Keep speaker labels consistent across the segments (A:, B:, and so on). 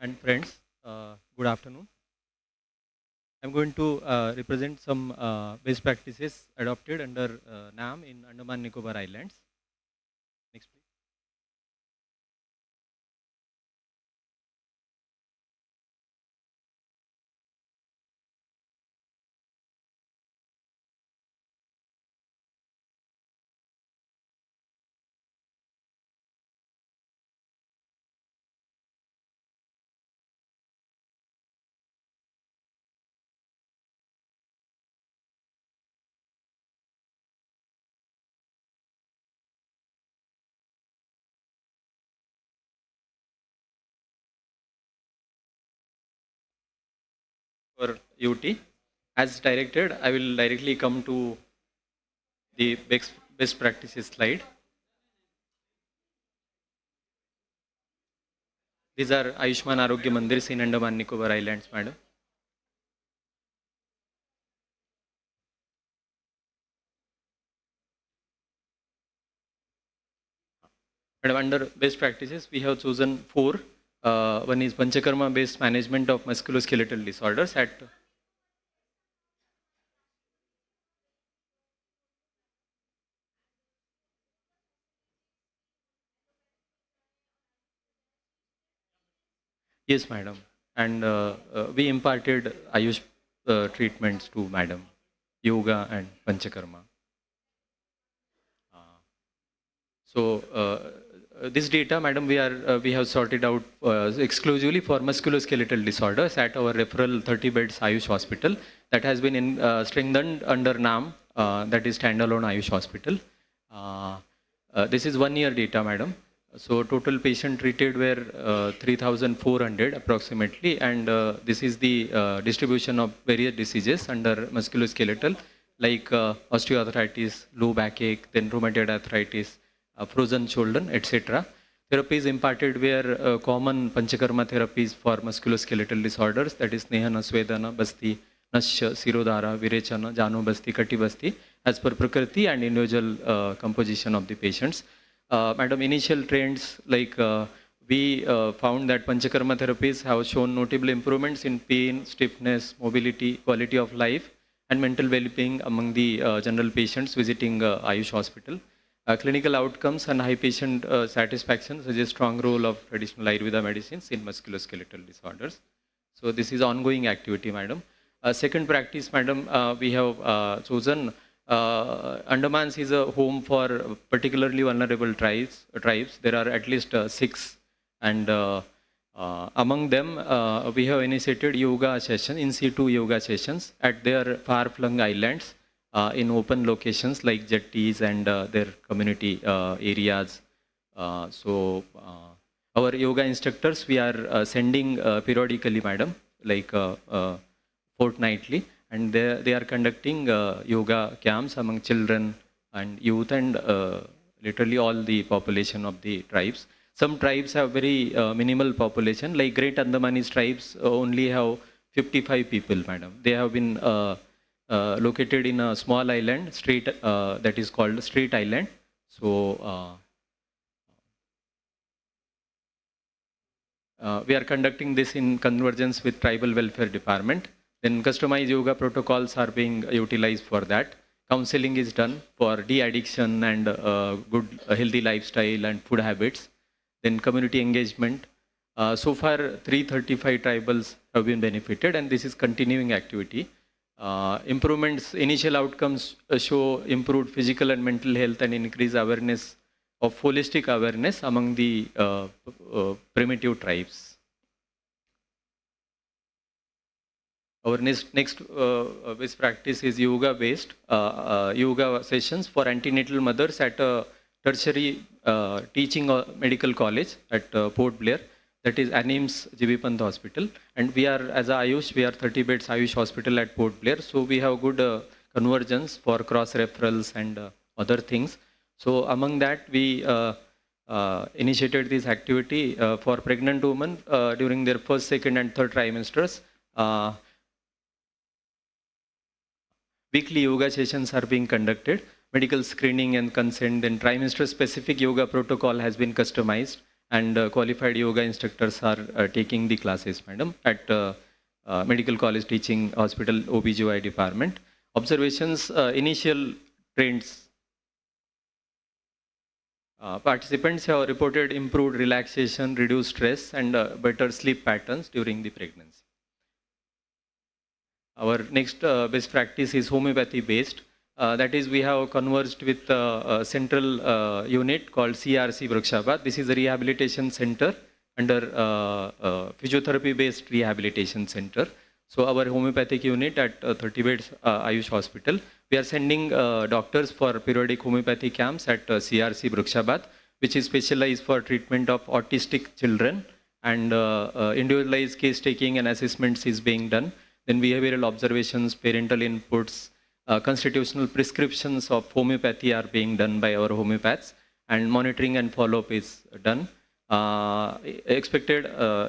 A: and friends, good afternoon. I'm going to represent some best practices adopted under NAM in Andaman Nicobar Islands. Next, please. For UT, as directed, I will directly come to the best practices slide. These are Ayushman Arogya Mandirs in Andaman Nicobar Islands, madam. Madam, under best practices, we have chosen four. One is Panchakarma based management of musculoskeletal disorders at yes, madam. And we imparted Ayush treatments to madam, yoga and Panchakarma. This data, madam, we have sorted out exclusively for musculoskeletal disorders at our referral 30 beds Ayush hospital that has been strengthened under NAM, that is standalone Ayush hospital. This is 1 year data, madam. So total patient treated were 3,400 approximately, and this is the distribution of various diseases under musculoskeletal like osteoarthritis, low backache, then rheumatoid arthritis, frozen shoulder, etc. Therapies imparted were common Panchakarma therapies for musculoskeletal disorders, that is Snehana, Svedana, Basti, Nashya, Sirodhara, Virechana, Janu Basti, Kati Basti, as per Prakriti and individual composition of the patients. Madam, initial trends like we found that Panchakarma therapies have shown notable improvements in pain, stiffness, mobility, quality of life, and mental well-being among the general patients visiting Ayush hospital. Clinical outcomes and high patient satisfaction suggest strong role of traditional Ayurveda medicines in musculoskeletal disorders. So this is ongoing activity, madam. Second practice, madam, we have chosen Andamans is a home for particularly vulnerable tribes. There are at least 6, and among them we have initiated yoga session, in situ yoga sessions at their far-flung islands in open locations like jetties and their community areas. Our yoga instructors we are sending periodically, madam, like fortnightly, and they are conducting yoga camps among children and youth and literally all the population of the tribes. Some tribes have very minimal population, like Great Andamanese tribes only have 55 people, madam. They have been located in a small island, that is called Street Island. So we are conducting this in convergence with Tribal Welfare Department. Then customized yoga protocols are being utilized for that. Counseling is done for de-addiction and good healthy lifestyle and food habits. Then community engagement. So far 335 tribals have been benefited, and this is continuing activity. Improvements, initial outcomes show improved physical and mental health and increased awareness of holistic awareness among the primitive tribes. Our next best practice is yoga based yoga sessions for antenatal mothers at a tertiary teaching medical college at Port Blair, that is ANIMS Jivipant Hospital, and we are, as a Ayush, we are 30 beds Ayush hospital at Port Blair, so we have good convergence for cross referrals and other things. So among that we initiated this activity for pregnant women during their first, second and third trimesters. Weekly yoga sessions are being conducted, medical screening and consent, then trimester specific yoga protocol has been customized, and qualified yoga instructors are taking the classes, madam, at Medical College Teaching Hospital OBGY department. Observations, initial trends. Participants have reported improved relaxation, reduced stress, and better sleep patterns during the pregnancy. Our next best practice is homeopathy based. That is, we have conversed with a central unit called CRC Vrikshabad. This is a rehabilitation center under physiotherapy based rehabilitation center. So our homeopathic unit at 30 beds Ayush Hospital, we are sending doctors for periodic homeopathy camps at CRC Vrikshabad, which is specialized for treatment of autistic children, and individualized case taking and assessments is being done. Then behavioral observations, parental inputs, constitutional prescriptions of homeopathy are being done by our homeopaths, and monitoring and follow-up is done. Expected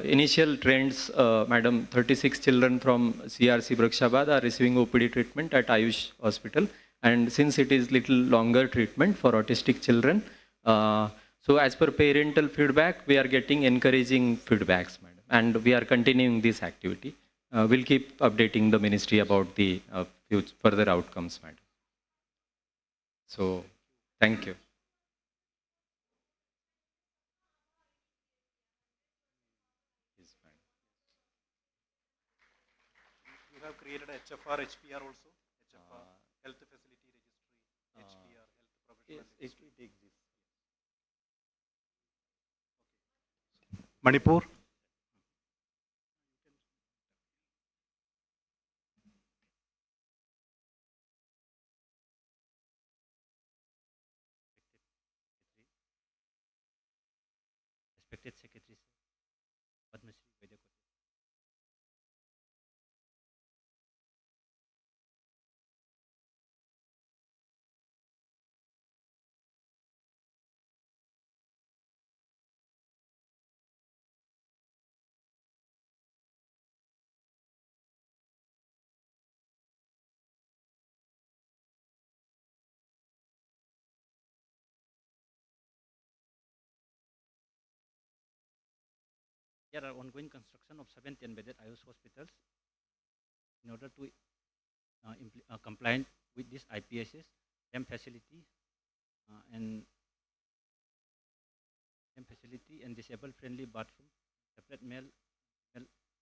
A: initial trends, madam, 36 children from CRC Vrikshabad are receiving OPD treatment at Ayush Hospital, and since it is little longer treatment for autistic children, so as per parental feedback, we are getting encouraging feedbacks, madam, and we are continuing this activity. We'll keep updating the ministry about the further outcomes, madam. So, thank you.
B: You have created a HFR, HPR also? HFR, Health Facility Registry, HPR, Health Professional Registry.
A: It exists.
B: Manipur?
C: Respected Secretary, Padma Shri Vaidya Kote. There are ongoing construction of 7 10-bedded Ayush hospitals in order to comply with this IPSS, RAM facility, and disabled-friendly bathroom. Separate male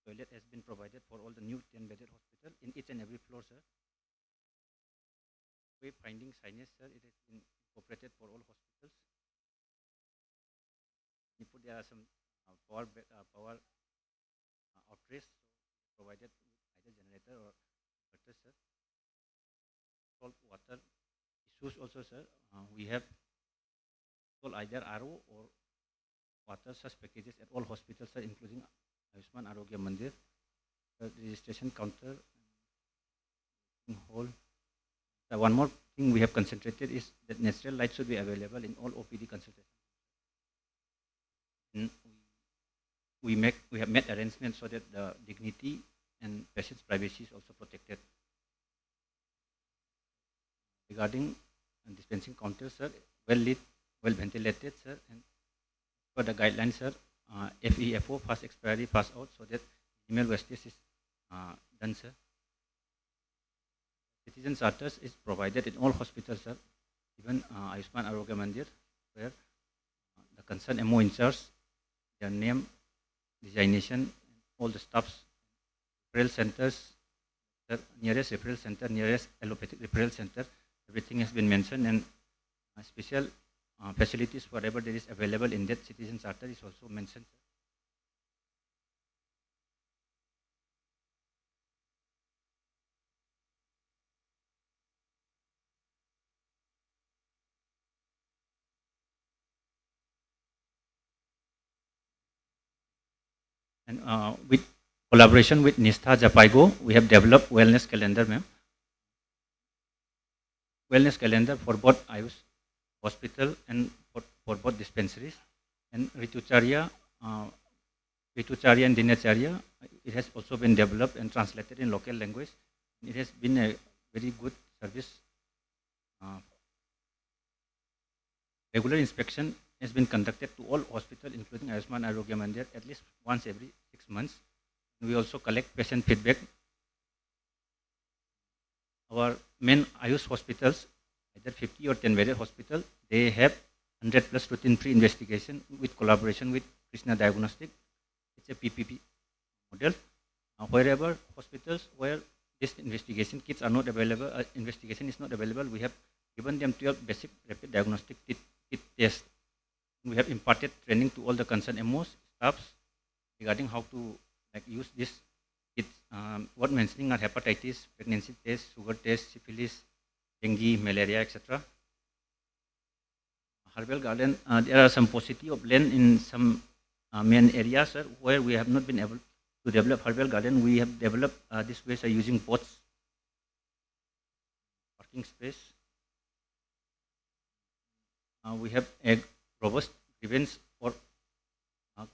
C: toilet has been provided for all the new 10-bedded hospital in each and every floor, sir. Finding signage, sir, it has been incorporated for all hospitals. There are some power outrace, so provided either generator or inverter, sir. Salt water issues also, sir. We have either RO or water such packages at all hospitals, sir, including Ayushman Arogya Mandir, registration counter, hall. One more thing we have concentrated is that natural light should be available in all OPD consultations. We have made arrangements so that the dignity and patient's privacy is also protected. Regarding dispensing counters, sir, well lit, well ventilated, sir, and for the guidelines, sir, FEFO, fast expiry, fast out, so that email wastage is done, sir. Citizen charters is provided in all hospitals, sir, even Ayushman Arogya Mandir, where the concerned MO in charge, their name, designation, all the staffs, referral centers, the nearest referral center, nearest allopathic referral center, everything has been mentioned, and special facilities whatever there is available in that citizen charter is also mentioned. And with collaboration with Nistha Japaigo, we have developed wellness calendar, ma'am. Wellness calendar for both Ayush hospital and for both dispensaries. And Ritucharya and Dinacharya, it has also been developed and translated in local language. It has been a very good service. Regular inspection has been conducted to all hospitals, including Ayushman Arogya Mandir, at least once every 6 months. We also collect patient feedback. Our main Ayush hospitals, either 50 or 10-bedded hospital, they have 100 plus routine pre-investigation with collaboration with Krishna Diagnostic. It's a PPP model. Wherever hospitals where this investigation kits are not available, investigation is not available, we have given them 12 basic rapid diagnostic kit tests. We have imparted training to all the concerned MOs, staffs regarding how to use this kit. What mentioning are hepatitis, pregnancy test, sugar test, syphilis, dengue, malaria, etc. Herbal garden, there are some paucity of land in some main areas where we have not been able to develop herbal garden. We have developed this ways using pots, parking space. We have a robust grievance or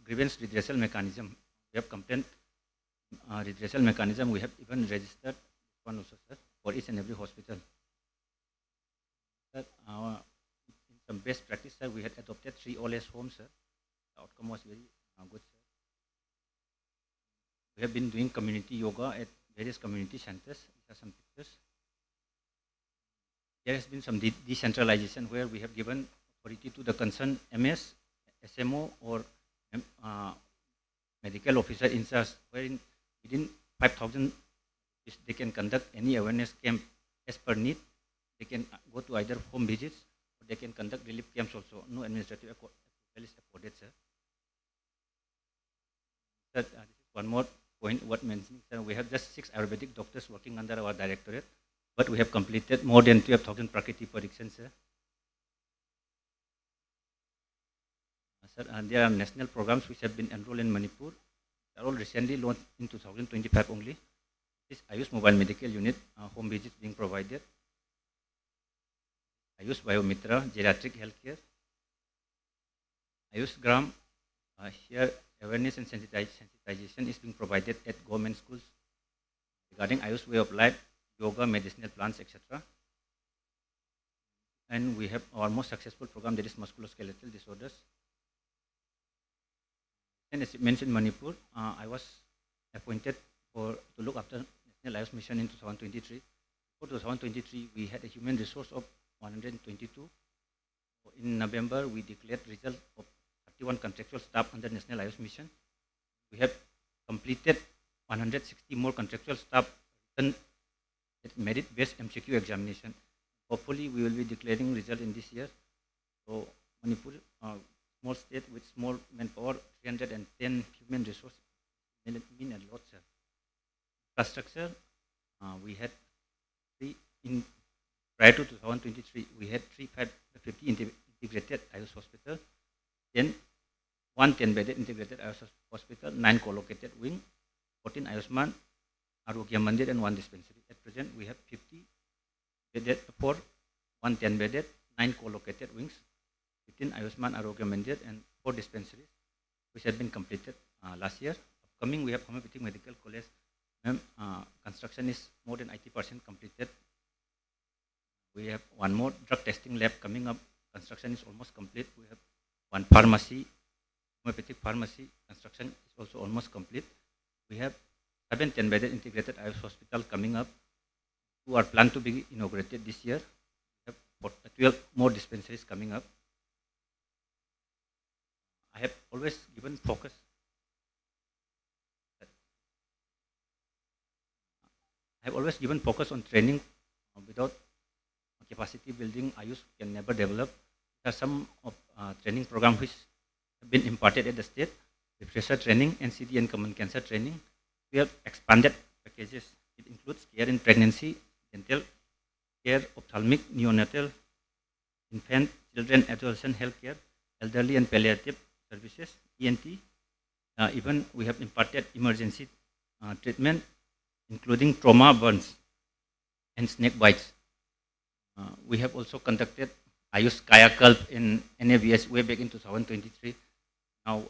C: grievance redressal mechanism. We have complaint redressal mechanism. We have even registered one also, sir, for each and every hospital. Sir, in some best practice, sir, we had adopted 3 all-age homes, sir. The outcome was very good, sir. We have been doing community yoga at various community centers. These are some pictures. There has been some decentralization where we have given authority to the concerned MS, SMO, or medical officer in charge, wherein within 5,000 they can conduct any awareness camp as per need. They can go to either home visits or they can conduct relief camps also. No administrative approval is afforded, sir. Sir, this is one more point what mentioning, sir. We have just 6 Ayurvedic doctors working under our directorate, but we have completed more than 12,000 Prakriti predictions, sir. Sir, there are national programs which have been enrolled in Manipur. They are all recently launched in 2025 only. This Ayush Mobile Medical Unit, home visits being provided. Ayush Biomitra, geriatric healthcare. Ayush Gram, here awareness and sensitization is being provided at government schools regarding Ayush way of life, yoga, medicinal plants, etc. And we have our most successful program, that is musculoskeletal disorders. And as mentioned, Manipur, I was appointed to look after National AYUSH Mission in 2023. For 2023, we had a human resource of 122. In November, we declared result of 31 contractual staff under National AYUSH Mission. We have completed 160 more contractual staff written at merit-based MCQ examination. Hopefully, we will be declaring result in this year. So, Manipur, small state with small manpower, 310 human resource, mean a lot, sir. Infrastructure, we had prior to 2023, we had 350 integrated AYUSH hospital, then 1 10-bedded integrated AYUSH hospital, 9 co-located wing, 14 Ayushman Arogya Mandir, and 1 dispensary. At present, we have 50 bedded for 1 10-bedded, 9 co-located wings, 15 Ayushman Arogya Mandir, and 4 dispensaries, which had been completed last year. Upcoming, we have Homeopathic Medical College. Construction is more than 80% completed. We have one more drug testing lab coming up. Construction is almost complete. We have 1 pharmacy, homeopathic pharmacy. Construction is also almost complete. We have 7 10-bedded integrated AYUSH hospital coming up, who are planned to be inaugurated this year. We have 12 more dispensaries coming up. I have always given focus. I have always given focus on training. Without capacity building, AYUSH can never develop. There are some of training programs which have been imparted at the state: refresher training, NCD, and common cancer training. We have expanded packages. It includes care in pregnancy, dental care, ophthalmic, neonatal, infant, children, adolescent health care, elderly and palliative services, ENT. Even we have imparted emergency treatment, including trauma, burns, and snake bites. We have also conducted AYUSH Kayakalp in NAVS way back in 2023. Now,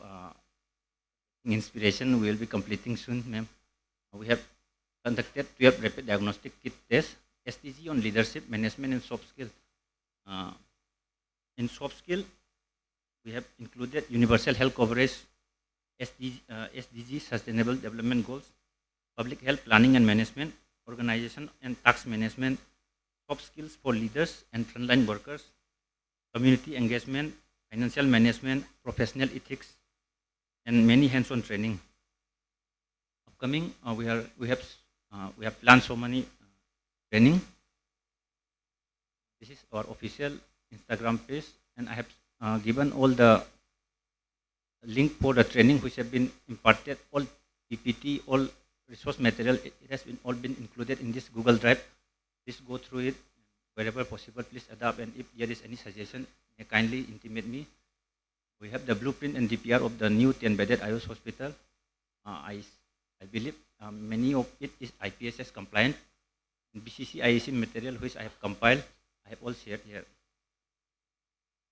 C: inspiration we will be completing soon, ma'am. We have conducted 12 rapid diagnostic kit tests, STG on leadership, management, and soft skill. In soft skill, we have included universal health coverage, SDG, Sustainable Development Goals, public health planning and management, organization and tax management, soft skills for leaders and frontline workers, community engagement, financial management, professional ethics, and many hands-on training. Upcoming, we have planned so many training. This is our official Instagram page, and I have given all the link for the training which have been imparted, all PPT, all resource material. It has been all been included in this Google Drive. Please go through it wherever possible. Please adapt, and if there is any suggestion, kindly intimate me. We have the blueprint and DPR of the new 10-bedded AYUSH hospital. I believe many of it is IPSS compliant. BCC IEC material which I have compiled, I have all shared here.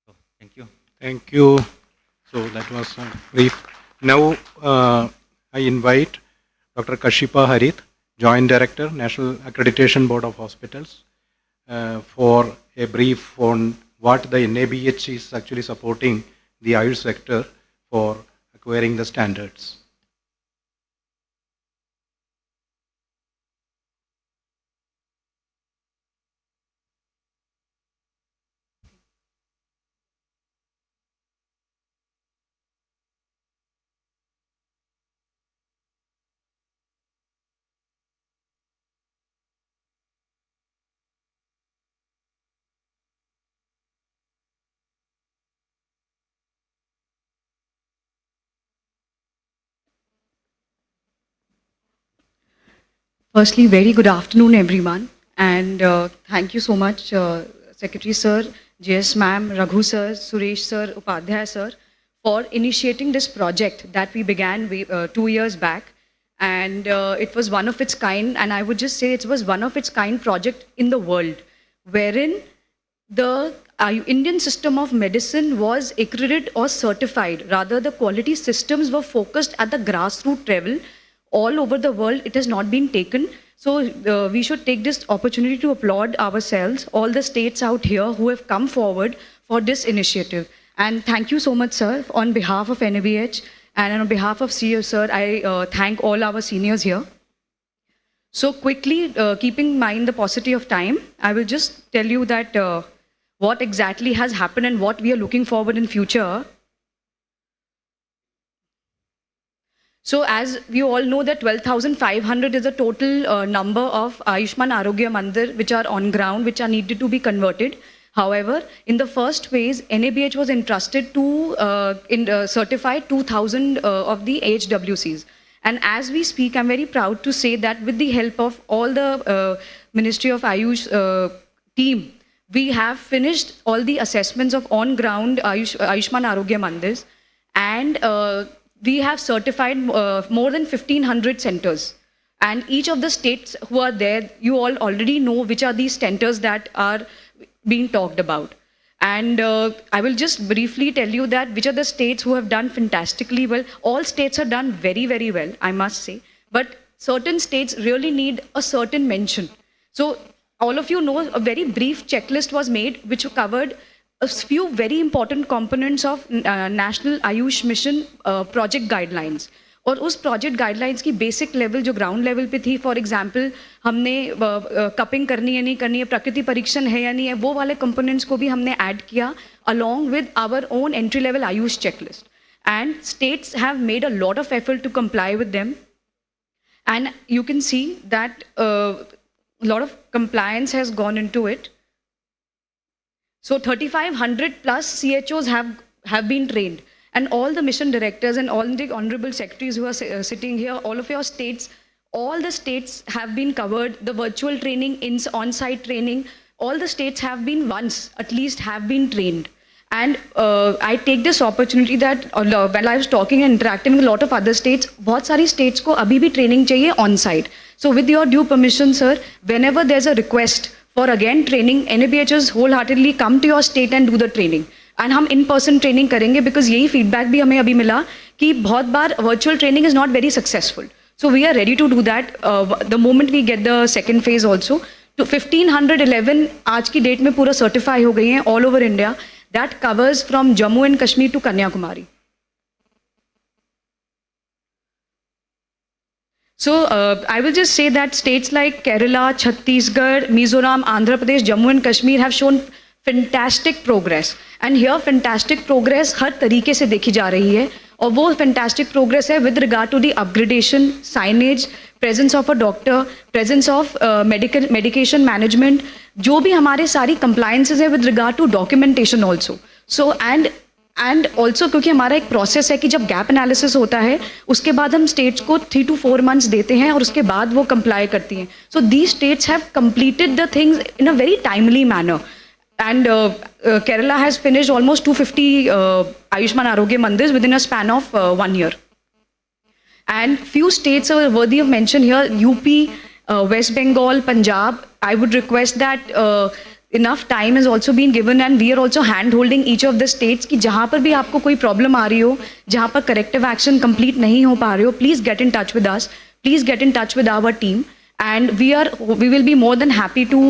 C: So, thank you.
B: Thank you. So that was brief. Now I invite Dr. Kashipa Harith, Joint Director, National Accreditation Board of Hospitals, for a brief on what the NABH is actually supporting the AYUSH sector for acquiring the standards.
D: Firstly, very good afternoon, everyone. And thank you so much, Secretary Sir, JS Ma'am, Raghu Sir, Suresh Sir, Upadhyay Sir, for initiating this project that we began 2 years back. And it was one of its kind, and I would just say it was one of its kind project in the world, wherein the Indian system of medicine was accredited or certified. Rather, the quality systems were focused at the grassroots level. All over the world, it has not been taken. So we should take this opportunity to applaud ourselves, all the states out here who have come forward for this initiative. And thank you so much, sir, on behalf of NABH and on behalf of CEO, sir, I thank all our seniors here. So quickly, keeping in mind the paucity of time, I will just tell you that what exactly has happened and what we are looking forward in future. So as we all know that 12,500 is the total number of Ayushman Arogya Mandir which are on ground, which are needed to be converted. However, in the first phase, NABH was entrusted to certify 2,000 of the HWCs. And as we speak, I'm very proud to say that with the help of all the Ministry of Ayush team, we have finished all the assessments of on-ground Ayushman Arogya Mandirs, and we have certified more than 1,500 centers. And each of the states who are there, you all already know which are these centers that are being talked about. And I will just briefly tell you that which are the states who have done fantastically well. All states have done very, very well, I must say. But certain states really need a certain mention. So all of you know a very brief checklist was made which covered a few very important components of National AYUSH Mission project guidelines. और उस project guidelines की basic level जो ground level पे थी, for example, हमने cupping करनी है नहीं करनी है, प्रकृति परीक्षण है या नहीं है, वो वाले components को भी हमने add किया along with our own entry level AYUSH checklist. And states have made a lot of effort to comply with them. And you can see that a lot of compliance has gone into it. So 3,500 plus CHOs have been trained, and all the mission directors and all the honorable secretaries who are sitting here, all of your states, all the states have been covered. The virtual training, on-site training, all the states have been once at least have been trained. And I take this opportunity that when I was talking and interacting with a lot of other states, बहुत सारी states को अभी भी training चाहिए on-site. So with your due permission, sir, whenever there's a request for again training, NABHs wholeheartedly come to your state and do the training. And हम in-person training करेंगे because यही feedback भी हमें अभी मिला कि बहुत बार virtual training is not very successful. So we are ready to do that the moment we get the second phase also. तो 1,511 आज की date में पूरा certify हो गई हैं all over India. that covers from Jammu and Kashmir to Kanyakumari. So I will just say that states like Kerala, Chhattisgarh, Mizoram, Andhra Pradesh, Jammu and Kashmir have shown fantastic progress. And here fantastic progress हर तरीके से देखी जा रही है, और वो fantastic progress है with regard to the upgradation, signage, presence of a doctor, presence of medication management, जो भी हमारे सारी compliances है with regard to documentation also. So and also क्योंकि हमारा एक प्रोसेस है कि जब गैप एनालिसिस होता है उसके बाद हम स्टेट्स को 3 to 4 months देते हैं और उसके बाद वो कंप्लाई करती हैं. So these states have completed the things in a very timely manner. And Kerala has finished almost 250 Ayushman Arogya Mandirs within a span of 1 year. And few states are worthy of mention here, UP, West Bengal, Punjab. I would request that enough time has also been given and we are also hand-holding each of the states कि जहाँ पर भी आपको कोई problem आ रही हो, जहाँ पर corrective action complete नहीं हो पा रहे हो, please get in touch with us, please get in touch with our team, and we will be more than happy to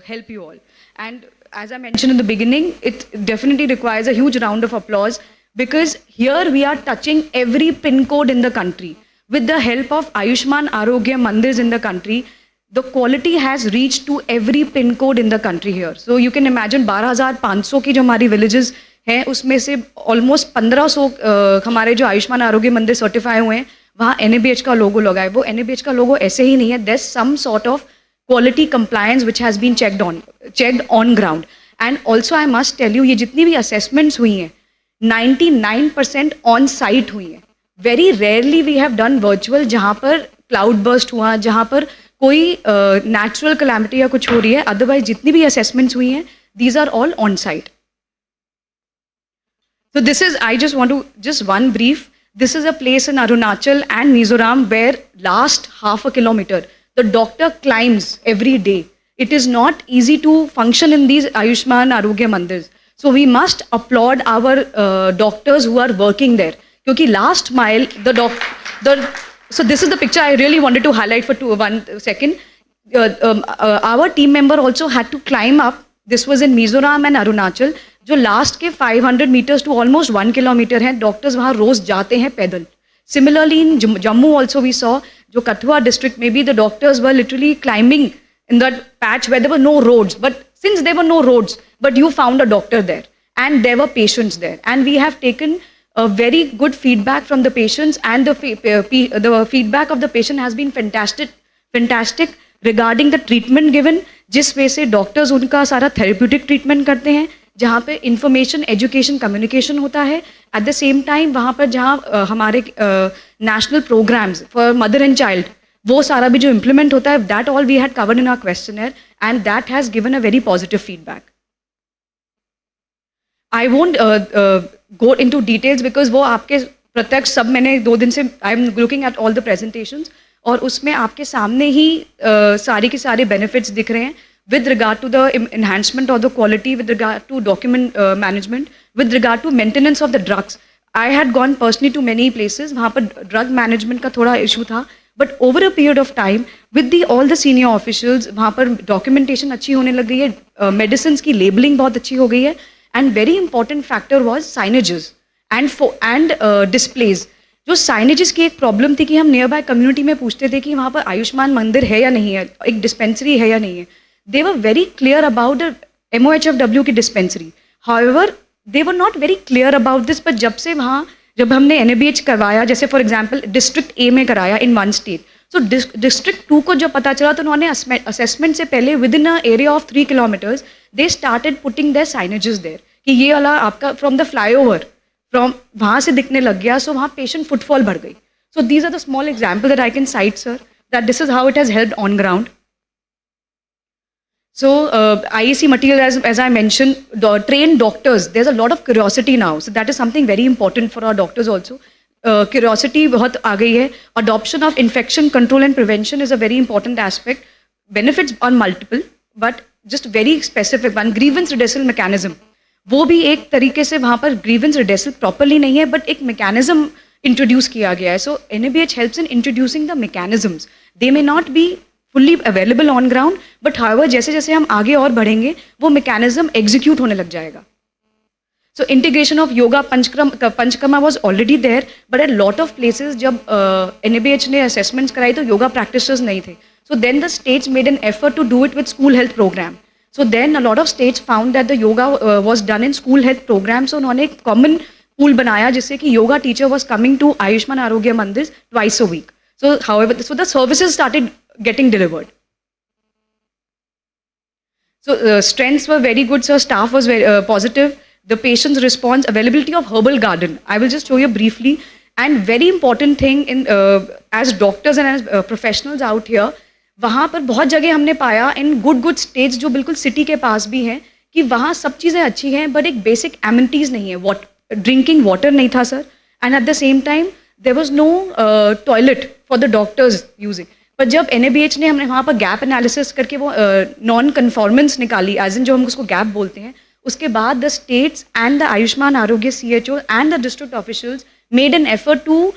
D: help you all. And as I mentioned in the beginning, it definitely requires a huge round of applause because here we are touching every pin code in the country. With the help of Ayushman Arogya Mandirs in the country, the quality has reached to every pin code in the country here. So you can imagine 12,500 की जो हमारी villages हैं उसमें से almost 1,500 हमारे जो आयुष्मान आरोग्य मंदिर सर्टिफाई हुए हैं वहाँ NABH का लोगो लगा है. वो NABH का लोगो ऐसे ही नहीं है. There's some sort of quality compliance which has been checked on ground. And also I must tell you, ये जितनी भी assessments हुई हैं 99% on site हुई हैं. Very rarely we have done virtual जहाँ पर cloud burst हुआ, जहाँ पर कोई natural calamity या कुछ हो रही है. Otherwise जितनी भी assessments हुई हैं these are all on site. So this is, I just want to, just one brief. This is a place in Arunachal and Mizoram where last half a kilometer the doctor climbs every day. It is not easy to function in these Ayushman Arogya Mandirs. So we must applaud our doctors who are working there. Because last mile, so this is the picture I really wanted to highlight for 1 second. Our team member also had to climb up. This was in Mizoram and Arunachal. जो last के 500 meters to almost 1 kilometer हैं, doctors वहाँ रोज जाते हैं पैदल. Similarly in Jammu also we saw, जो Kathua district maybe the doctors were literally climbing in that patch where there were no roads. But since there were no roads, but you found a doctor there and there were patients there. And we have taken a very good feedback from the patients, and the feedback of the patient has been fantastic regarding the treatment given, जिस वे से doctors उनका सारा therapeutic treatment करते हैं, जहाँ पे information, education, communication होता है. At the same time वहाँ पर जहाँ हमारे national programs for mother and child, वो सारा भी जो implement होता है, that all we had covered in our questionnaire, and that has given a very positive feedback. I won't go into details because वो आपके प्रत्यक्ष सब मैंने 2 दिन से I am looking at all the presentations, और उसमें आपके सामने ही सारे के सारे benefits दिख रहे हैं with regard to the enhancement of the quality, with regard to document management, with regard to maintenance of the drugs. I had gone personally to many places, वहाँ पर drug management का थोड़ा issue था, but over a period of time, with all the senior officials, वहाँ पर documentation अच्छी होने लग गई है, medicines की labeling बहुत अच्छी हो गई है, and very important factor was signages and displays. जो signages की एक problem थी कि हम nearby community में पूछते थे कि वहाँ पर आयुष्मान मंदिर है या नहीं है, एक dispensary है या नहीं है. They were very clear about the MOHFW की dispensary. However, they were not very clear about this. But जब हमने NABH करवाया, जैसे for example district A में कराया in one state. So district 2 को जब पता चला तो उन्होंने assessment से पहले within an area of 3 kilometers they started putting their signages there कि ये वाला आपका from the flyover from वहाँ से दिखने लग गया. So वहाँ patient footfall बढ़ गई. So these are the small examples that I can cite, sir, that this is how it has helped on ground. So IEC material, as I mentioned, trained doctors, there's a lot of curiosity now. So that is something very important for our doctors also. Curiosity बहुत आ गई है. Adoption of infection control and prevention is a very important aspect. Benefits are multiple, but just very specific one. Grievance redressal mechanism. वो भी एक तरीके से वहाँ पर grievance redressal properly नहीं है, but एक mechanism introduce किया गया है. So NABH helps in introducing the mechanisms. They may not be fully available on ground, but however जैसे जैसे हम आगे और बढ़ेंगे वो mechanism execute होने लग जाएगा. So integration of yoga panchkarma was already there, but at a lot of places जब NABH ने assessments कराई तो yoga practitioners नहीं थे. So then the states made an effort to do it with school health program. So then a lot of states found that the yoga was done in school health program. So उन्होंने एक common pool बनाया जिससे कि yoga teacher was coming to Ayushman Arogya Mandir twice a week. So however, so the services started getting delivered. So strengths were very good, so staff was very positive. The patient's response, availability of herbal garden. I will just show you briefly. And very important thing in as doctors and as professionals out here, वहाँ पर बहुत जगह हमने पाया in good states जो बिल्कुल city के पास भी हैं कि वहाँ सब चीज़ें अच्छी हैं but एक basic amenities नहीं है. Drinking water नहीं था sir, and at the same time there was no toilet for the doctors using. पर जब NABH ने हमने वहाँ पर gap analysis करके वो non-conformance निकाली, as in जो हम उसको gap बोलते हैं, उसके बाद the states and the Ayushman Arogya CHO and the district officials made an effort to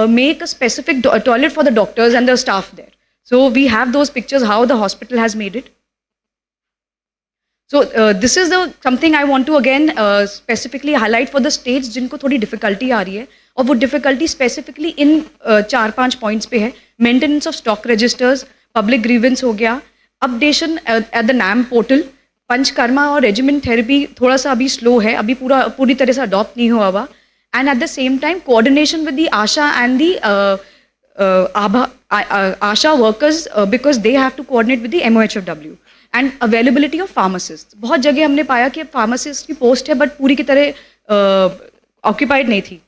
D: make a specific toilet for the doctors and the staff there. So we have those pictures how the hospital has made it. So this is the something I want to again specifically highlight for the states जिनको थोड़ी difficulty आ रही है, और वो difficulty specifically in 4-5 points पे है. Maintenance of stock registers, public grievance हो गया, updation at the NAM portal, panchakarma और रेजिमेंट थेरेपी थोड़ा सा अभी स्लो है, अभी पूरी तरह से अडॉप्ट नहीं हुआ हुआ. And at the same time coordination with the ASHA and the ASHA workers because they have to coordinate with the MOHFW. And availability of pharmacist, बहुत जगह हमने पाया कि फार्मासिस्ट की पोस्ट है बट पूरी की तरह ऑक्यूपाइड नहीं थी.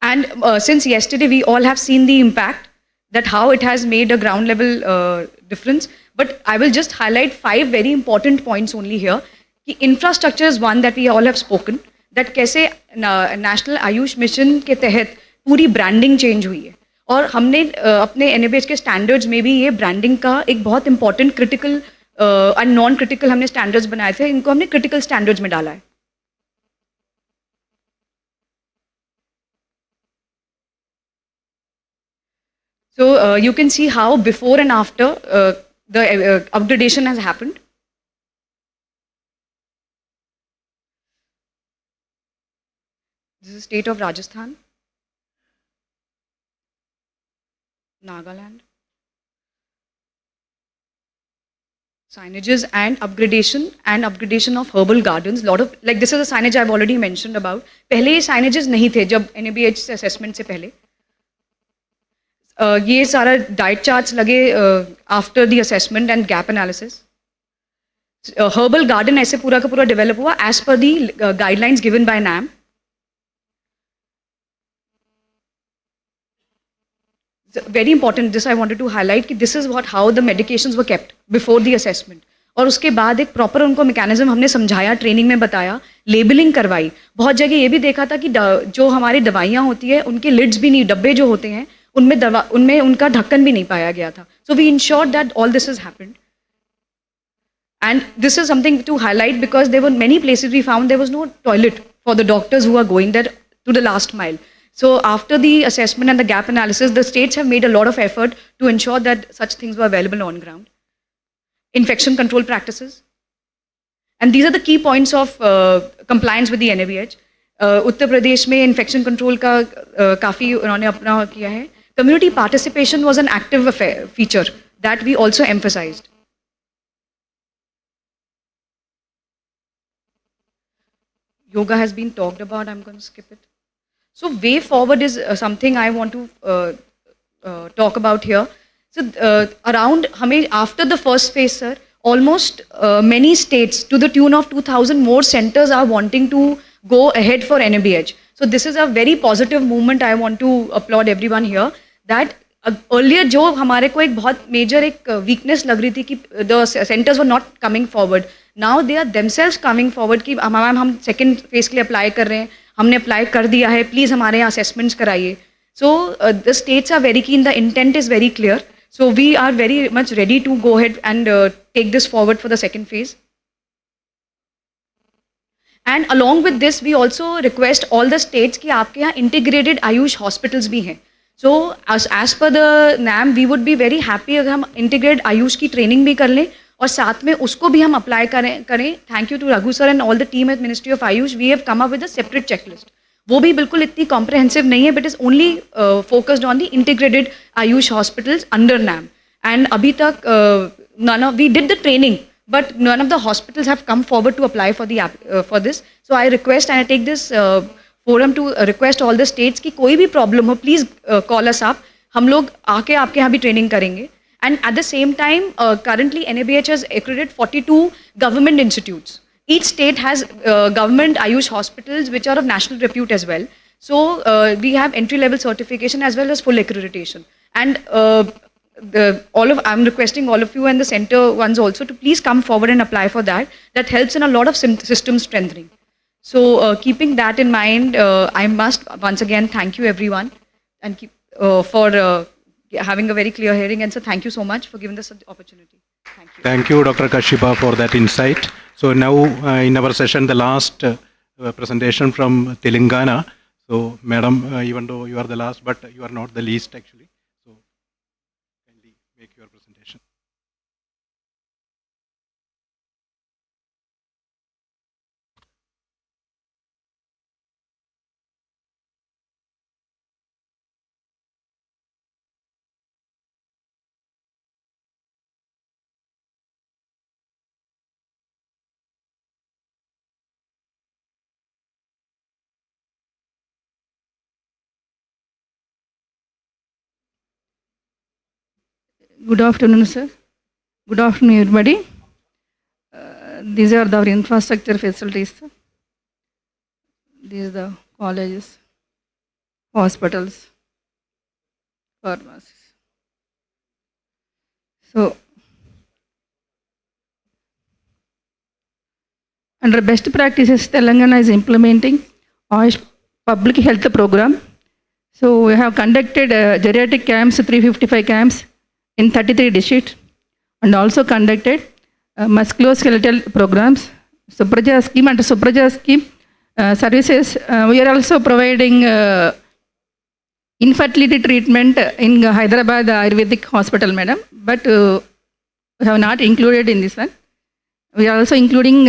D: And since yesterday we all have seen the impact that how it has made a ground level difference. But I will just highlight 5 very important points only here. कि infrastructure is one that we all have spoken. That कैसे National AYUSH Mission के तहत पूरी branding change हुई है. और हमने अपने NABH के standards में भी ये branding का एक बहुत important critical and non-critical हमने standards बनाए थे. इनको हमने critical standards में डाला है. So you can see how before and after the upgradation has happened. This is state of Rajasthan, Nagaland. Signages and upgradation of herbal gardens. Lot of like this is a signage I've already mentioned about. पहले ये signages नहीं थे जब NABH assessment से पहले. ये सारा diet charts लगे after the assessment and gap analysis. Herbal garden ऐसे पूरा का पूरा डेवलप हुआ as per the guidelines given by NAM. Very important this I wanted to highlight कि this is what how the medications were kept before the assessment. और उसके बाद एक प्रॉपर उनको मैकेनिज्म हमने समझाया, ट्रेनिंग में बताया, लेबलिंग करवाई. बहुत जगह ये भी देखा था कि जो हमारी दवाइयाँ होती है उनके लिड्स भी नहीं, डब्बे जो होते हैं उनमें उनका ढक्कन भी नहीं पाया गया था. So we ensured that all this is happened. And this is something to highlight because there were many places we found there was no toilet for the doctors who are going there to the last mile. So after the assessment and the gap analysis, the states have made a lot of effort to ensure that such things were available on ground. Infection control practices. And these are the key points of compliance with the NABH. Uttar Pradesh में infection control का काफ़ी उन्होंने अपना किया है. Community participation was an active feature that we also emphasized. Yoga has been talked about. I'm going to skip it. So way forward is something I want to talk about here. So around after the first phase, sir, almost many states to the tune of 2,000 more centers are wanting to go ahead for NABH. So this is a very positive movement. I want to applaud everyone here. That earlier जो हमारे को एक बहुत major एक weakness लग रही थी कि the centers were not coming forward. Now they are themselves coming forward कि मैम हम second phase के लिए apply कर रहे हैं, हमने apply कर दिया है, please हमारे यहाँ assessments कराइए. So the states are very keen, the intent is very clear. So we are very much ready to go ahead and take this forward for the second phase. And along with this, we also request all the states कि आपके यहाँ integrated Ayush hospitals भी हैं. So as per the NAM, we would be very happy अगर हम integrated Ayush की training भी कर लें और साथ में उसको भी हम अप्लाई करें. Thank you to Raghu sir and all the team at ministry of AYUSH. We have come up with a separate checklist. वो भी बिल्कुल इतनी कॉम्प्रहेंसिव नहीं है, but is only focused on the integrated AYUSH hospitals under NAM. And अभी तक we did the training, but none of the hospitals have come forward to apply for for this. So I request and I take this forum to request all the states कि कोई भी problem हो, please call us up. हम लोग आके आपके यहाँ भी training करेंगे. And at the same time, currently NABH has accredited 42 government institutes. Each state has government Ayush hospitals which are of national repute as well. So we have entry-level certification as well as full accreditation. And I'm requesting all of you and the center ones also to please come forward and apply for that. That helps in a lot of system strengthening. So keeping that in mind, I must once again thank you everyone and for having a very clear hearing. And so thank you so much for giving us the opportunity. Thank you.
B: Thank you, Dr. Kashipa, for that insight. So now in our session, the last presentation from Telangana. So, Madam, even though you are the last, but you are not the least actually. So, kindly make your presentation.
E: Good afternoon, sir. Good afternoon, everybody. These are our infrastructure facilities, sir. These are the colleges, hospitals, pharmacies. So, under best practices, Telangana is implementing AYUSH public health program. So, we have conducted geriatric camps, 355 camps, in 33 districts, and also conducted musculoskeletal programs, Supraja scheme and Supraja scheme services. We are also providing infertility treatment in Hyderabad Ayurvedic Hospital, madam, but we have not included in this one. We are also including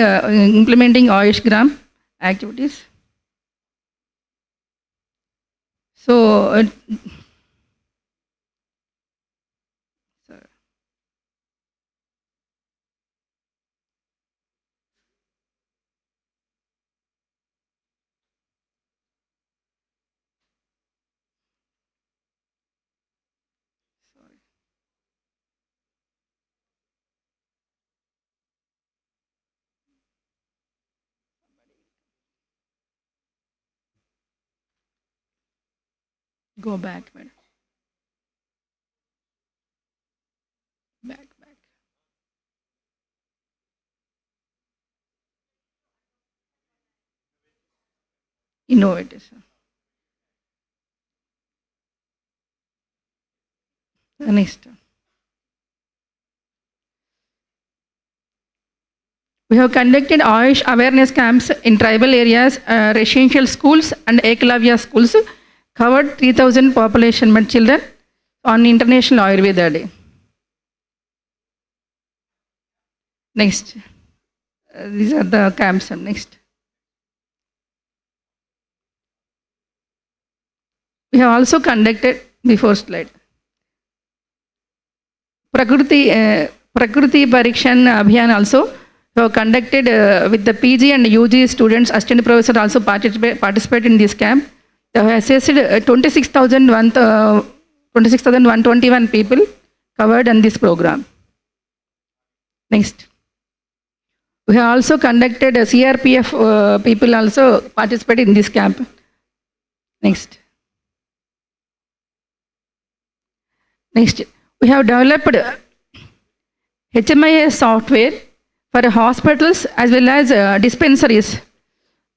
E: implementing AYUSH Gram activities. So, go back, madam. Back. Innovative, sir. Next. We have conducted AYUSH awareness camps in tribal areas, residential schools and Eklavya schools, covered 3,000 population children on International Ayurveda Day. Next. These are the camps. Next. We have also conducted, before slide, Prakriti Parikshan Abhiyan also. We have conducted with the PG and UG students, assistant professor also participate in this camp. They have assessed 26,121 people covered in this program. Next. We have also conducted CRPF people also participate in this camp. Next. Next. We have developed HMIS software for hospitals as well as dispensaries.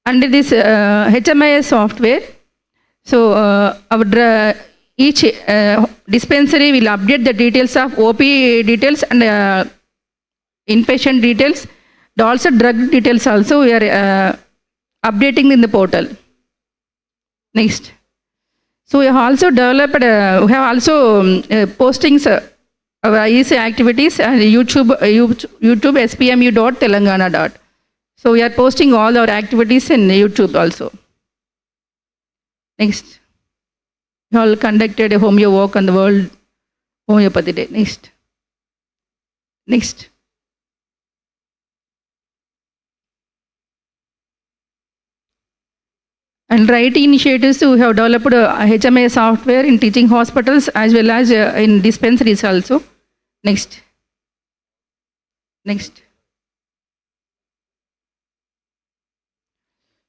E: Under this HMIS software, so each dispensary will update the details of OP details and inpatient details, and also drug details also we are updating in the portal. Next. So we have also developed, we have also postings our IEC activities and YouTube spmu.telangana. So we are posting all our activities in YouTube also. Next. We all conducted a homeo walk on the World Homeopathy Day. Next. Next. And right initiatives, we have developed HMA software in teaching hospitals as well as in dispensaries also. Next. Next.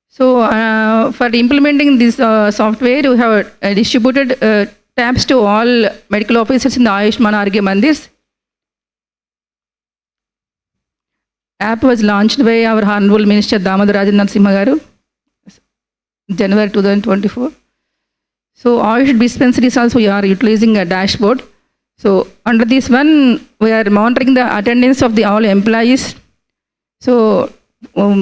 E: So for implementing this software, we have distributed tabs to all medical officers in the Ayushman Arogya Mandirs. App was launched by our Honorable Minister Damadarajan Narasimha Garu, January 2024. So Ayush dispensaries also we are utilizing a dashboard. So under this one, we are monitoring the attendance of the all employees. So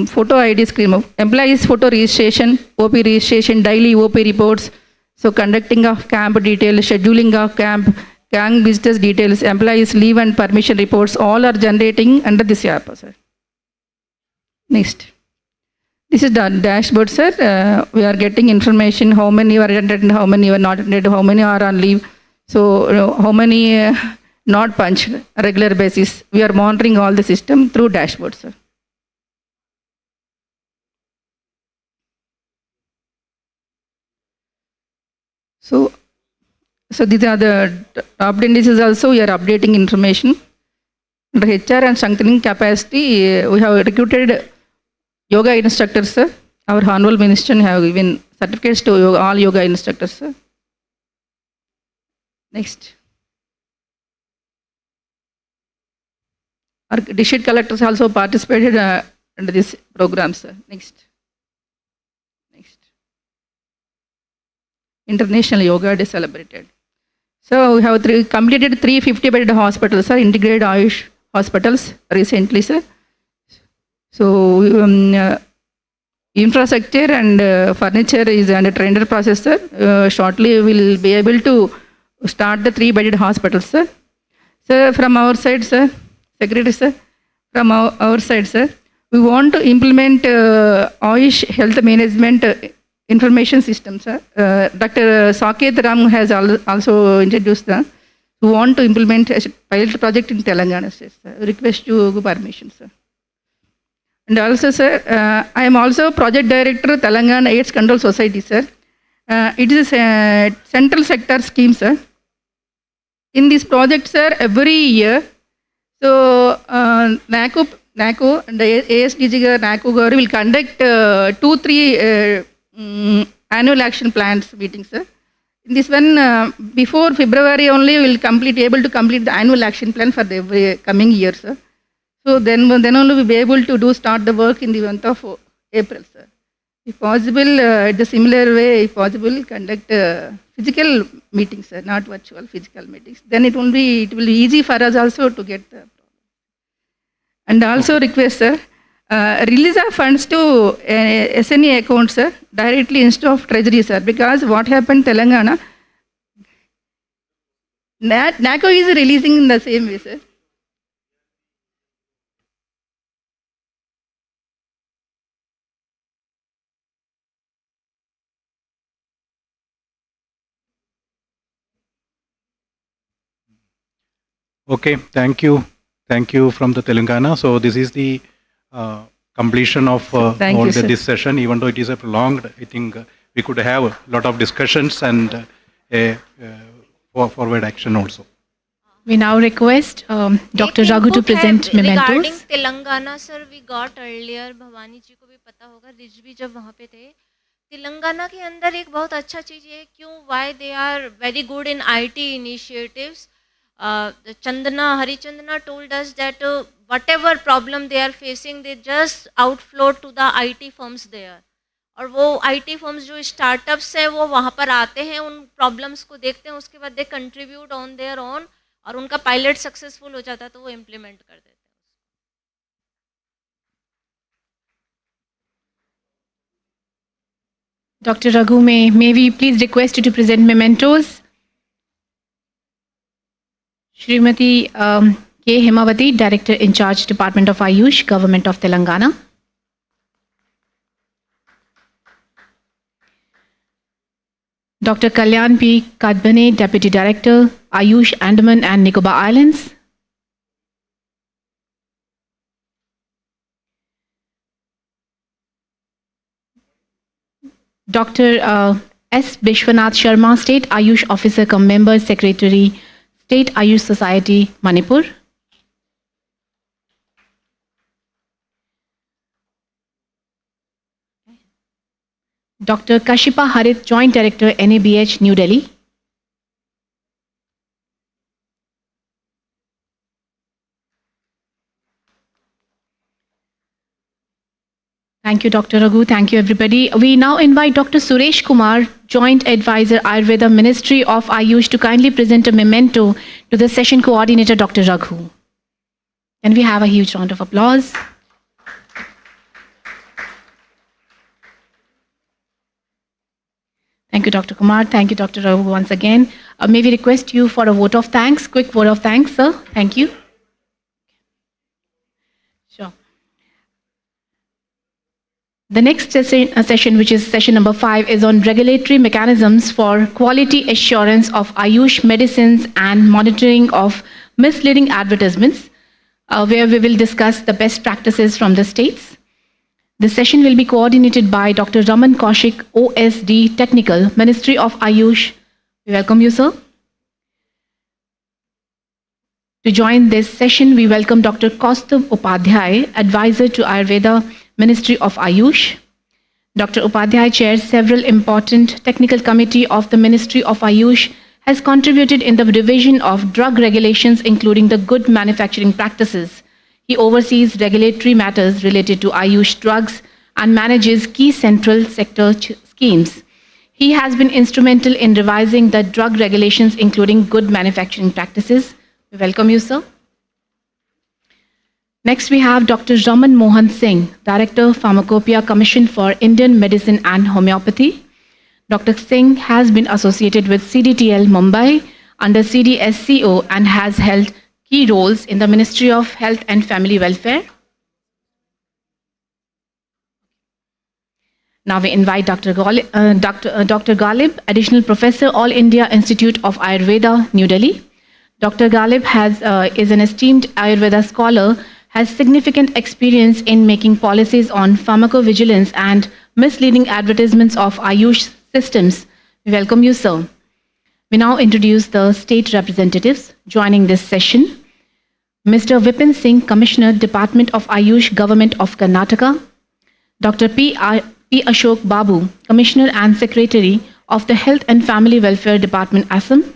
E: photo ID screen of employees photo registration, OP registration, daily OP reports. So conducting of camp details, scheduling of camp, gang visitors details, employees leave and permission reports, all are generating under this app, sir. Next. This is the dashboard, sir. We are getting information, how many are attended, how many are not attended, how many are on leave. So how many not punched on a regular basis. We are monitoring all the system through dashboard, sir. So these are the top indices also. We are updating information. Under HR and strengthening capacity, we have recruited yoga instructors, sir. Our Honorable Minister have given certificates to all yoga instructors, sir. Next. Our district collectors also participated under this program, sir. Next. Next. International Yoga Day celebrated. So we have completed 350-bedded hospitals, sir, integrated Ayush hospitals recently, sir. So infrastructure and furniture is under tender process, sir. Shortly we will be able to start the 3-bedded hospitals, sir. Sir, from our side, sir, Secretary, sir, from our side, sir, we want to implement Ayush health management information system, sir. Dr. Saket Ram has also introduced that. We want to implement a pilot project in Telangana, sir. Request you permission, sir. And also, sir, I am also project director Telangana AIDS Control Society, sir. It is a central sector scheme, sir. In this project, sir, every year, so NACO and the ASDG NACO will conduct 2-3 annual action plans meetings, sir. In this one, before February only, we will able to complete the annual action plan for the coming year, sir. So then only we will be able to start the work in the month of April, sir. If possible, the similar way, if possible, conduct physical meetings, sir, not virtual, physical meetings. Then it will be easy for us also to get the problem. And also request, sir, release our funds to SNE account, sir, directly instead of treasury, sir, because what happened Telangana, NACO is releasing in the same way, sir.
B: Okay, thank you. Thank you from the Telangana. So this is the completion of this session. Even though it is a prolonged, I think we could have a lot of discussions and forward action also.
F: We now request Dr. Raghu to present mementos.
G: Regarding Telangana, sir, we got earlier, Bhavani जी को भी पता होगा, ridge भी जब वहाँ पे थे, तेलंगाना के अंदर एक बहुत अच्छा चीज़ ये क्यों, why they are very good in IT initiatives. Harichandana told us that whatever problem they are facing, they just outflow to the IT firms there. और वो IT firms जो startups हैं वो वहाँ पर आते हैं, उन problems को देखते हैं, उसके बाद they contribute on their own और उनका pilot successful हो जाता है तो वो implement कर देते हैं.
F: Dr. Raghu, may we please request you to present mementos? Srimati K. Hemavati, Director in Charge, Department of Ayush, Government of Telangana. Dr. Kalyan P. Kadbane, Deputy Director, Ayush, Andaman and Nicobar Islands. Dr. S. Bishwanath Sharma, State Ayush Officer cum Member Secretary, State Ayush Society, Manipur. Dr. Kashipa Harith, Joint Director, NABH, New Delhi. Thank you, Dr. Raghu. Thank you, everybody. We now invite Dr. Suresh Kumar, Joint Advisor, Ayurveda, Ministry of Ayush, to kindly present a memento to the session coordinator, Dr. Raghu. Can we have a huge round of applause? Thank you, Dr. Kumar. Thank you, Dr. Raghu, once again. May we request you for a vote of thanks, quick vote of thanks, sir. Thank you. Sure. The next session, which is session number 5, is on regulatory mechanisms for quality assurance of Ayush medicines and monitoring of misleading advertisements, where we will discuss the best practices from the states. The session will be coordinated by Dr. Raman Kaushik, OSD Technical, Ministry of Ayush. We welcome you, sir. To join this session, we welcome Dr. Kaustubh Upadhyay, Advisor to Ayurveda, Ministry of Ayush. Dr. Upadhyay chairs several important technical committee of the Ministry of Ayush, has contributed in the revision of drug regulations, including the good manufacturing practices. He oversees regulatory matters related to Ayush drugs and manages key central sector schemes. He has been instrumental in revising the drug regulations, including good manufacturing practices. We welcome you, sir. Next, we have Dr. Raman Mohan Singh, Director, Pharmacopoeia Commission for Indian Medicine and Homeopathy. Dr. Singh has been associated with CDTL Mumbai under CDSCO and has held key roles in the Ministry of Health and Family Welfare. Now we invite Dr. Galib, Additional Professor, All India Institute of Ayurveda, New Delhi. Dr. Galib is an esteemed Ayurveda scholar, has significant experience in making policies on pharmacovigilance and misleading advertisements of Ayush systems. We welcome you, sir. We now introduce the state representatives joining this session. Mr. Vipin Singh, Commissioner, Department of Ayush, Government of Karnataka. Dr. P. Ashok Babu, Commissioner and Secretary of the Health and Family Welfare Department, Assam.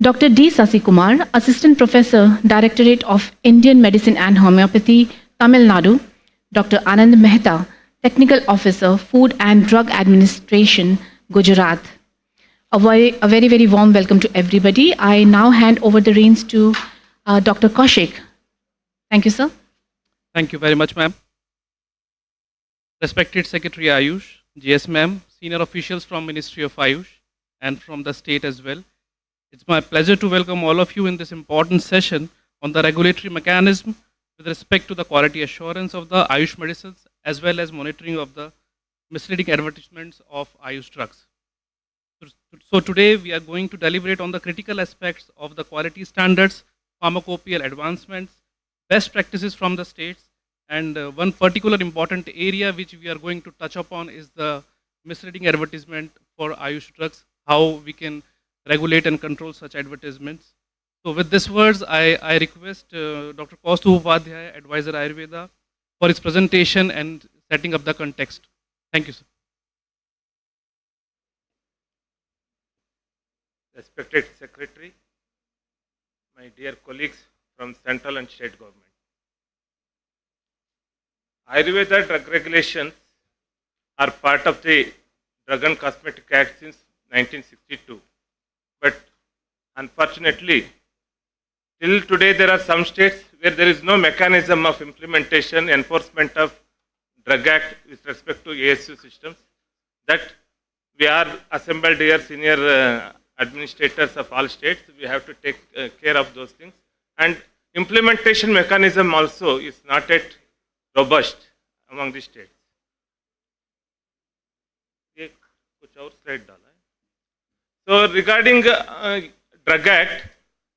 F: Dr. D. Sasikumar, Assistant Professor, Directorate of Indian Medicine and Homeopathy, Tamil Nadu. Dr. Anand Mehta, Technical Officer, Food and Drug Administration, Gujarat. A very, very warm welcome to everybody. I now hand over the reins to Dr. Kaushik. Thank you, sir.
H: Thank you very much, ma'am. Respected Secretary Ayush, GS ma'am, senior officials from Ministry of Ayush and from the state as well. It's my pleasure to welcome all of you in this important session on the regulatory mechanism with respect to the quality assurance of the Ayush medicines as well as monitoring of the misleading advertisements of Ayush drugs. So today we are going to deliberate on the critical aspects of the quality standards, pharmacopoeial advancements, best practices from the states, and one particular important area which we are going to touch upon is the misleading advertisement for Ayush drugs, how we can regulate and control such advertisements. So with these words, I request Dr. Kaustubh Upadhyay, Advisor Ayurveda, for his presentation and setting up the context. Thank you, sir.
I: Respected Secretary, my dear colleagues from central and state government. Ayurveda drug regulations are part of the Drug and Cosmetic Act since 1962. But unfortunately, till today there are some states where there is no mechanism of implementation, enforcement of Drug Act with respect to ASU systems. That we are assembled here, senior administrators of all states. We have to take care of those things. And implementation mechanism also is not yet robust among the states. ये कुछ और slide डाला है. So regarding Drug Act,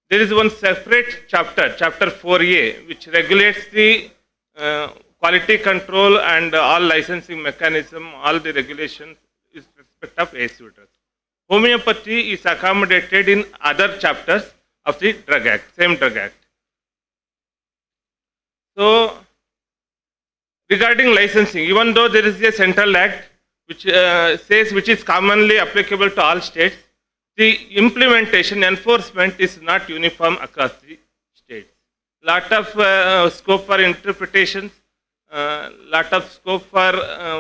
I: there is one separate chapter, Chapter 4A, which regulates the quality control and all licensing mechanism, all the regulations with respect of ASU drugs. Homeopathy is accommodated in other chapters of the Drug Act, same Drug Act. So, regarding licensing, even though there is a central act which which is commonly applicable to all states, the implementation, enforcement is not uniform across the states. Lot of scope for interpretations, lot of scope for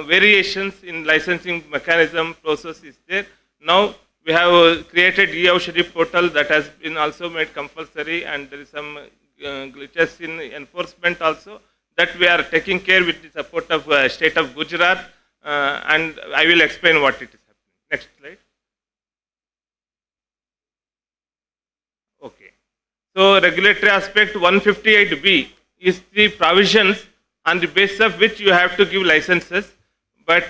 I: variations in licensing mechanism process is there. Now we have created e-Aushadhi portal that has been also made compulsory, and there is some glitches in enforcement also that we are taking care with the support of state of Gujarat, and I will explain what it is happening. Next slide. Okay. So regulatory aspect 158B is the provisions on the basis of which you have to give licenses, but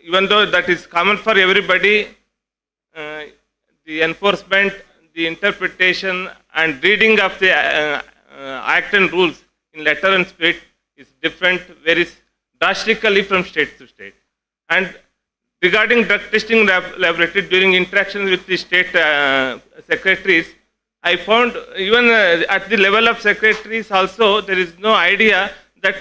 I: even though that is common for everybody, the enforcement, the interpretation and reading of the act and rules in letter and spirit is different, varies drastically from state to state. And regarding drug testing laboratory, during interactions with the state secretaries, I found even at the level of secretaries also, there is no idea that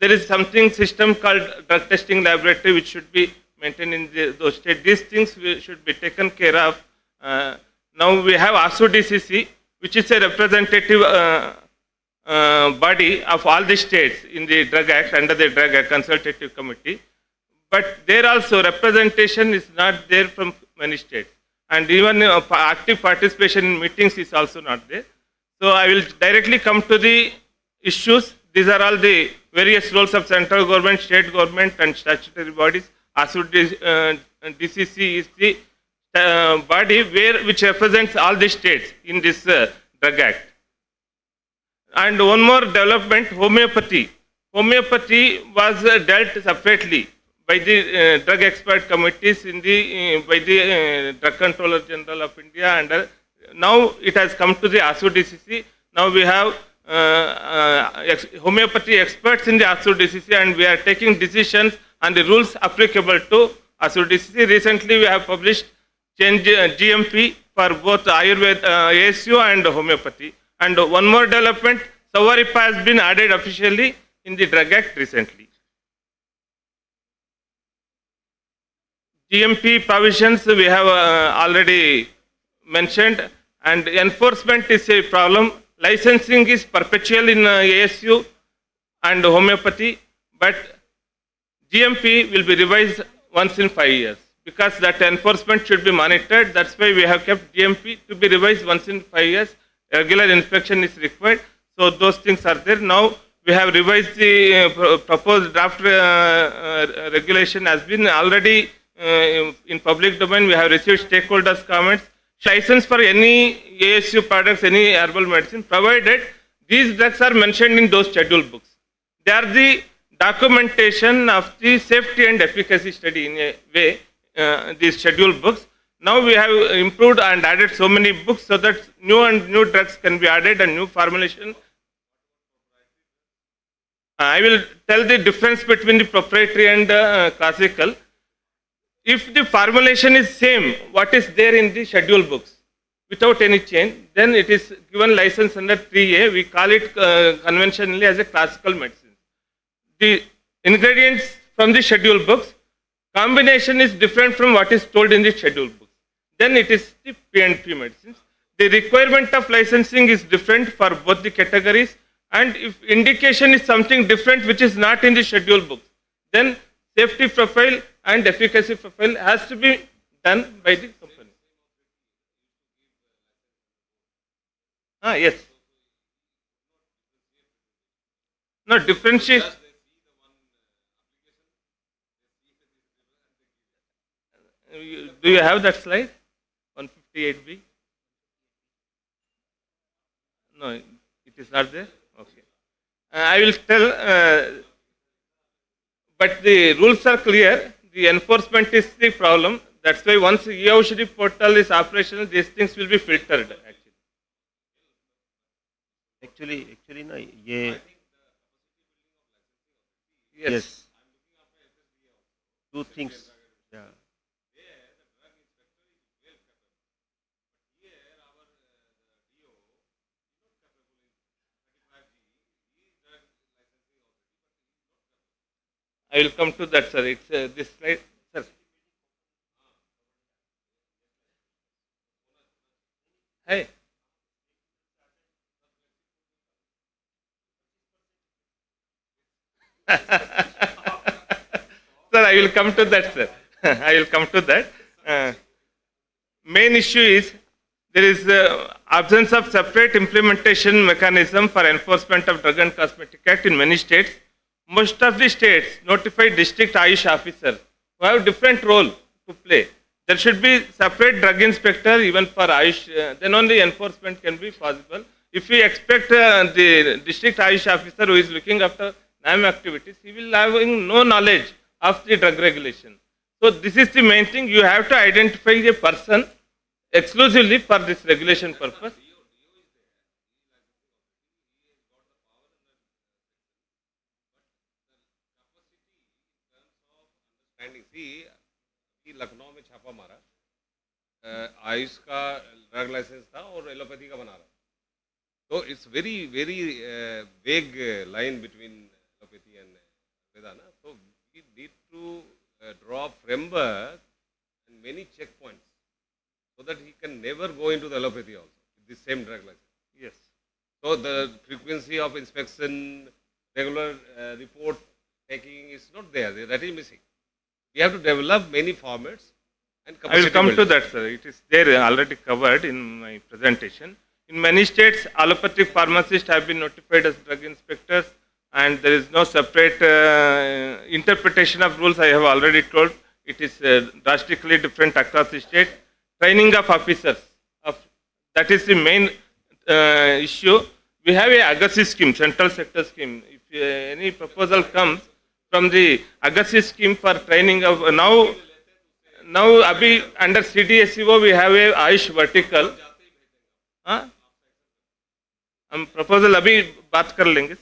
I: there is something system called drug testing laboratory which should be maintained in those states. These things should be taken care of. Now we have ASU DCC, which is a representative body of all the states in the Drug Act, under the Drug Act Consultative Committee. But there also representation is not there from many states. And even active participation in meetings is also not there. So I will directly come to the issues. These are all the various roles of central government, state government and statutory bodies. ASU DCC is the body which represents all the states in this Drug Act. And one more development, homeopathy. Homeopathy was dealt separately by the drug expert committees in the by the Drug Controller General of India, and now it has come to the ASU DCC. Now we have homeopathy experts in the ASU DCC, and we are taking decisions on the rules applicable to ASU DCC. Recently, we have published change GMP for both Ayurveda, ASU and homeopathy. And one more development, Savaripa has been added officially in the Drug Act recently. GMP provisions we have already mentioned, and enforcement is a problem. Licensing is perpetual in ASU and homeopathy, but GMP will be revised once in 5 years because that enforcement should be monitored. That's why we have kept GMP to be revised once in 5 years. Regular inspection is required. So those things are there. Now we have revised the proposed draft regulation has been already in public domain. We have received stakeholders' comments. License for any ASU products, any herbal medicine, provided these drugs are mentioned in those schedule books. They are the documentation of the safety and efficacy study in a way, these schedule books. Now we have improved and added so many books so that new drugs can be added and new formulation. I will tell the difference between the proprietary and classical. If the formulation is same, what is there in the schedule books, without any change, then it is given license under 3A. We call it conventionally as a classical medicine. The ingredients from the schedule books, combination is different from what is told in the schedule books. Then it is the P&P medicines. The requirement of licensing is different for both the categories, and if indication is something different which is not in the schedule books, then safety profile and efficacy profile has to be done by the company. Yes. No, differentiate. Do you have that slide? 158B? No, it is not there. Okay. I will tell, but the rules are clear. The enforcement is the problem. That's why once AYUSH portal is operational, these things will be filtered.
J: Actually ना ये
I: Yes.
J: yes two things yeah
I: I will come to that, sir. It's this slide, sir. Hey. Sir, I will come to that, sir. I will come to that. Main issue is there is absence of separate implementation mechanism for enforcement of Drug and Cosmetic Act in many states. Most of the states notify district AYUSH officers who have different role to play. There should be separate drug inspector even for AYUSH. Then only enforcement can be possible. If we expect the district AYUSH officer who is looking after NAM activities, he will have no knowledge of the drug regulation. So this is the main thing. You have to identify a person exclusively for this regulation purpose.
K: See, Lucknow में छापा मारा आयुष का drug licence था और allopathy का बना रहा तो it's very very vague line between allopathy and Veda ना so we need to draw framework and many checkpoints so that he can never go into the allopathy also with the same drug license.
I: Yes.
K: So the frequency of inspection, regular report taking is not there. That is missing. We have to develop many formats and
I: I will
K: capacity
I: come to
K: building.
I: that, sir. It is there already covered in my presentation. In many states, allopathic pharmacists have been notified as drug inspectors, and there is no separate interpretation of rules. I have already told it is drastically different across the state. Training of officers, that is the main issue. We have a Agassi scheme, central sector scheme. If any proposal comes from the Agassi scheme for training of now abhi under CDSEO we have a AYUSH vertical. हम proposal अभी बात कर लेंगे.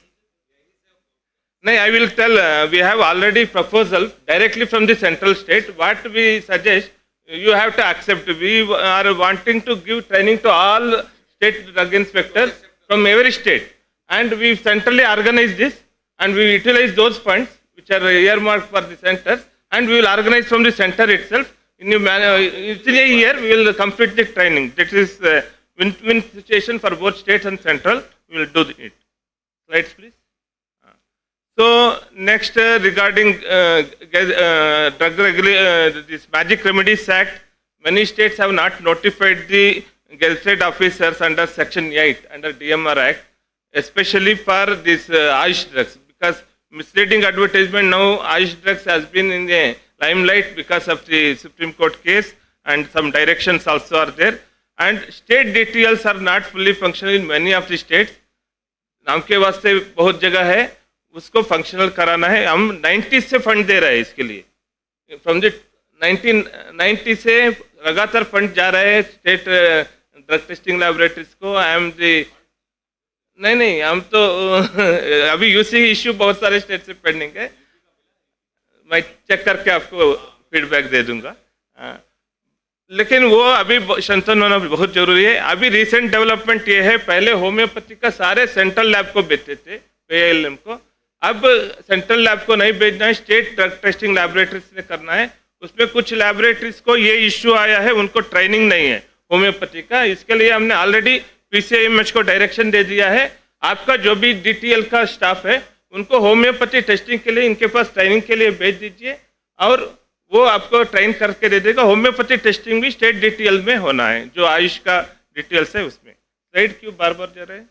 I: नहीं, I will tell. We have already proposal directly from the central state. What we suggest, you have to accept. We are wanting to give training to all state drug inspectors from every state, and we centrally organize this, and we utilize those funds which are earmarked for the centers, and we will organize from the center itself. In a year, we will complete the training. That is win-win situation for both states and central. We will do it. Slides, please. So next, regarding this Magic Remedies Act, many states have not notified the gazetted officers under Section 8 under DMR Act, especially for this AYUSH drugs, because misleading advertisement now AYUSH drugs has been in the limelight because of the Supreme Court case, and some directions also are there. And state DTLs are not fully functional in many of the states. नाम के वास्ते बहुत जगह है, उसको functional कराना है. हम 90 से फंड दे रहे हैं इसके लिए. फ्रॉम द 1990 से लगातार फंड जा रहे हैं स्टेट ड्रग टेस्टिंग लैबोरेटरीज को. आई एम दी नहीं हम तो अभी यूसी इश्यू बहुत सारे स्टेट से पेंडिंग है. मैं चेक करके आपको फीडबैक दे दूंगा. लेकिन वो अभी संतुलन होना बहुत जरूरी है. अभी रिसेंट डेवलपमेंट ये है, पहले होम्योपैथी का सारे सेंट्रल लैब को भेजते थे, PILM को. अब सेंट्रल लैब को नहीं भेजना है, स्टेट ड्रग टेस्टिंग लैबोरेटरीज ने करना है. उसमें कुछ लैबोरेटरीज को ये इश्यू आया है, उनको ट्रेनिंग नहीं है होम्योपैथी का. इसके लिए हमने ऑलरेडी PCIMH को डायरेक्शन दे दिया है. आपका जो भी DTL का स्टाफ है उनको होम्योपैथी टेस्टिंग के लिए इनके पास ट्रेनिंग के लिए भेज दीजिए, और वो आपको ट्रेन करके दे देगा. होम्योपैथी टेस्टिंग भी स्टेट DTL में होना है, जो आयुष का डिटेल्स है उसमें. स्लाइड क्यों बार बार जा रहे हैं?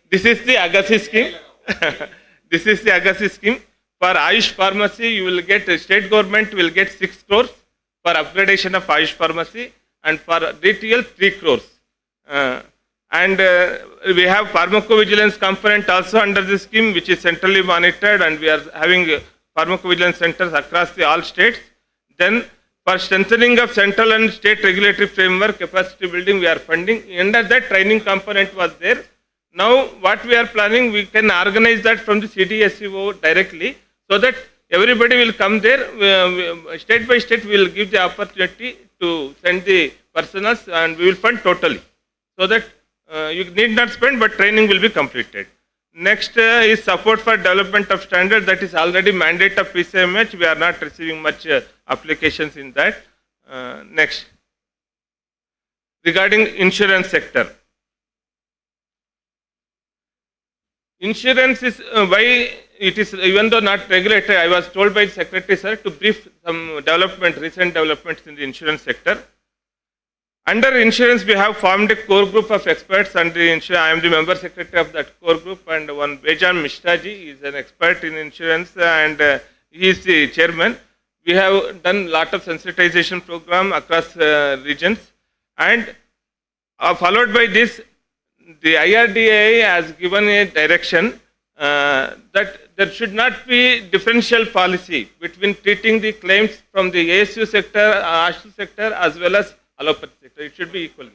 I: This is the Agassi scheme. This is the Agassi scheme. For Ayush Pharmacy, you will get, state government will get 6 crores for upgradation of Ayush Pharmacy, and for retail 3 crores. And we have pharmacovigilance component also under the scheme, which is centrally monitored, and we are having pharmacovigilance centers across all states. Then for strengthening of central and state regulatory framework capacity building, we are funding. Under that, training component was there. Now what we are planning, we can organize that from the CDSCO directly, so that everybody will come there. State by state, we will give the opportunity to send the personals, and we will fund totally, so that you need not spend, but training will be completed. Next is support for development of standard. That is already mandate of PCMH. We are not receiving much applications in that. Next, regarding insurance sector. Insurance is why it is, even though not regulated, I was told by the Secretary Sir to brief some recent developments in the insurance sector. Under insurance, we have formed a core group of experts, and I am the member secretary of that core group, and one Bejan Mishraji is an expert in insurance, and he is the chairman. We have done lot of sensitization program across regions, and followed by this, the IRDA has given a direction that there should not be differential policy between treating the claims from the ASU sector, ASHU sector, as well as allopathy sector. It should be equal.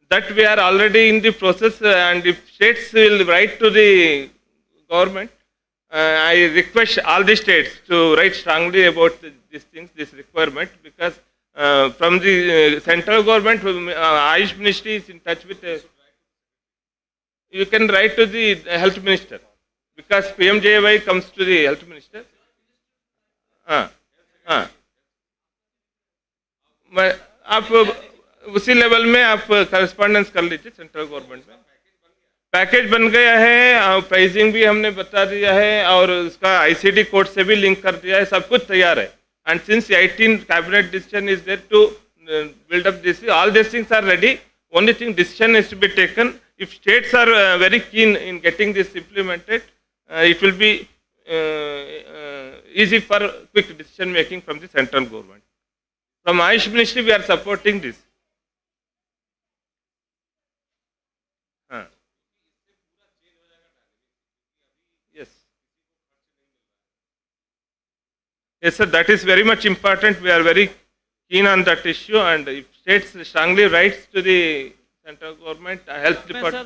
I: That we are already in the process, and if states will write to the government, I request all the states to write strongly about these things, this requirement, because from the central government, Ayush Ministry is in touch with, you can write to the health minister, because PMJY comes to the health minister. आप उसी level में आप correspondence कर लीजिए central government में. Package बन गया है, प्राइसिंग भी हमने बता दिया है, और उसका आईसीडी कोड से भी लिंक कर दिया है, सब कुछ तैयार है. And since 18 cabinet decision is there to build up this, all these things are ready. Only thing, decision is to be taken. If states are very keen in getting this implemented, it will be easy for quick decision making from the central government. From Ayush Ministry, we are supporting this. Yes. Yes, sir, that is very much important. We are very keen on that issue, and if states strongly writes to the central government, health department.
C: Sir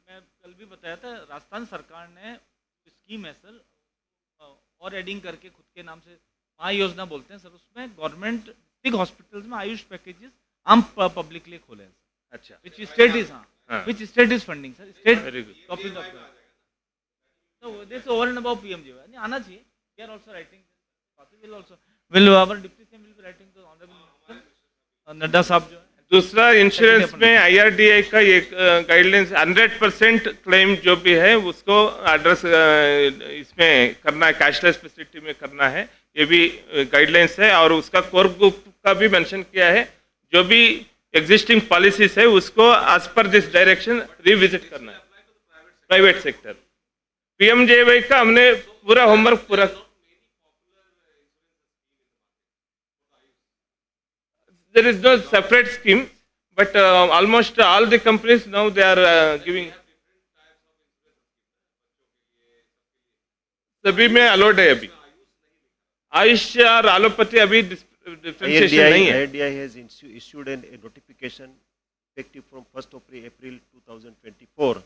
C: मैं कल भी बताया था, राजस्थान सरकार ने scheme है sir, और adding करके खुद के नाम से महा योजना बोलते हैं सर, उसमें गवर्नमेंट बिग हॉस्पिटल्स में आयुष पैकेजेस आम पब्लिक लिए खोले हैं.
I: अच्छा.
C: Which state is which state is funding sir? State.
I: Very good.
C: Topic of so this over and above PMJ नहीं आना चाहिए. We are also writing. Will also will our deputy CM will be writing to honorable Nadda साहब जो है.
I: दूसरा, insurance में IRDA का ये गाइडलाइंस 100% क्लेम जो भी है उसको एड्रेस इसमें करना है, कैशलेस फैसिलिटी में करना है, ये भी गाइडलाइंस है. और उसका कोर ग्रुप का भी मेंशन किया है, जो भी एग्जिस्टिंग पॉलिसीज है उसको as per this direction revisit करना है. प्राइवेट सेक्टर PMJY का हमने पूरा होमवर्क पूरा. There is no separate scheme, but almost all the companies now they are giving. सभी में allowed है अभी. आयुष और एलोपैथी अभी differentiation नहीं है.
J: IRDA has issued a notification effective from 1st of April 2024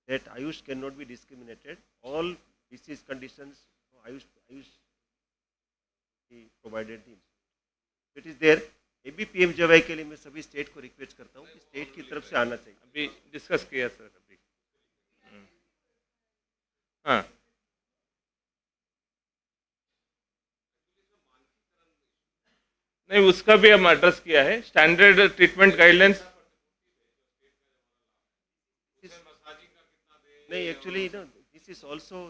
J: that Ayush cannot be discriminated. All disease conditions, Ayush provided the. It is there. अभी PMJY के लिए मैं सभी स्टेट को रिक्वेस्ट करता हूँ कि स्टेट की तरफ से आना चाहिए.
I: अभी डिस्कस किया सर अभी. हाँ. नहीं, उसका भी हम एड्रेस किया है. Standard treatment guidelines.
J: नहीं, actually this is also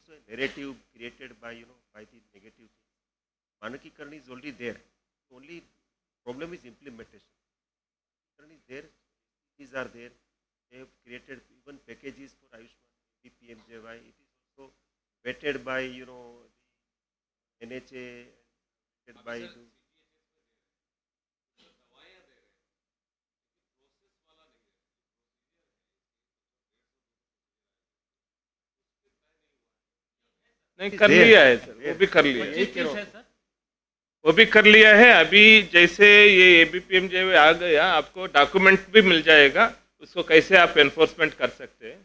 J: a narrative created by by the negative. मानकीकरण is already there. Only problem is implementation. Is there, these are there. They have created even packages for Ayushman, PMJY. It is So vetted by NHA, vetted by
I: नहीं कर लिया है sir, वो भी कर लिया है, वो भी कर लिया है। अभी जैसे ये एबीपीएम जो आ गया, आपको डॉक्यूमेंट भी मिल जाएगा, उसको कैसे आप एनफोर्समेंट कर सकते हैं,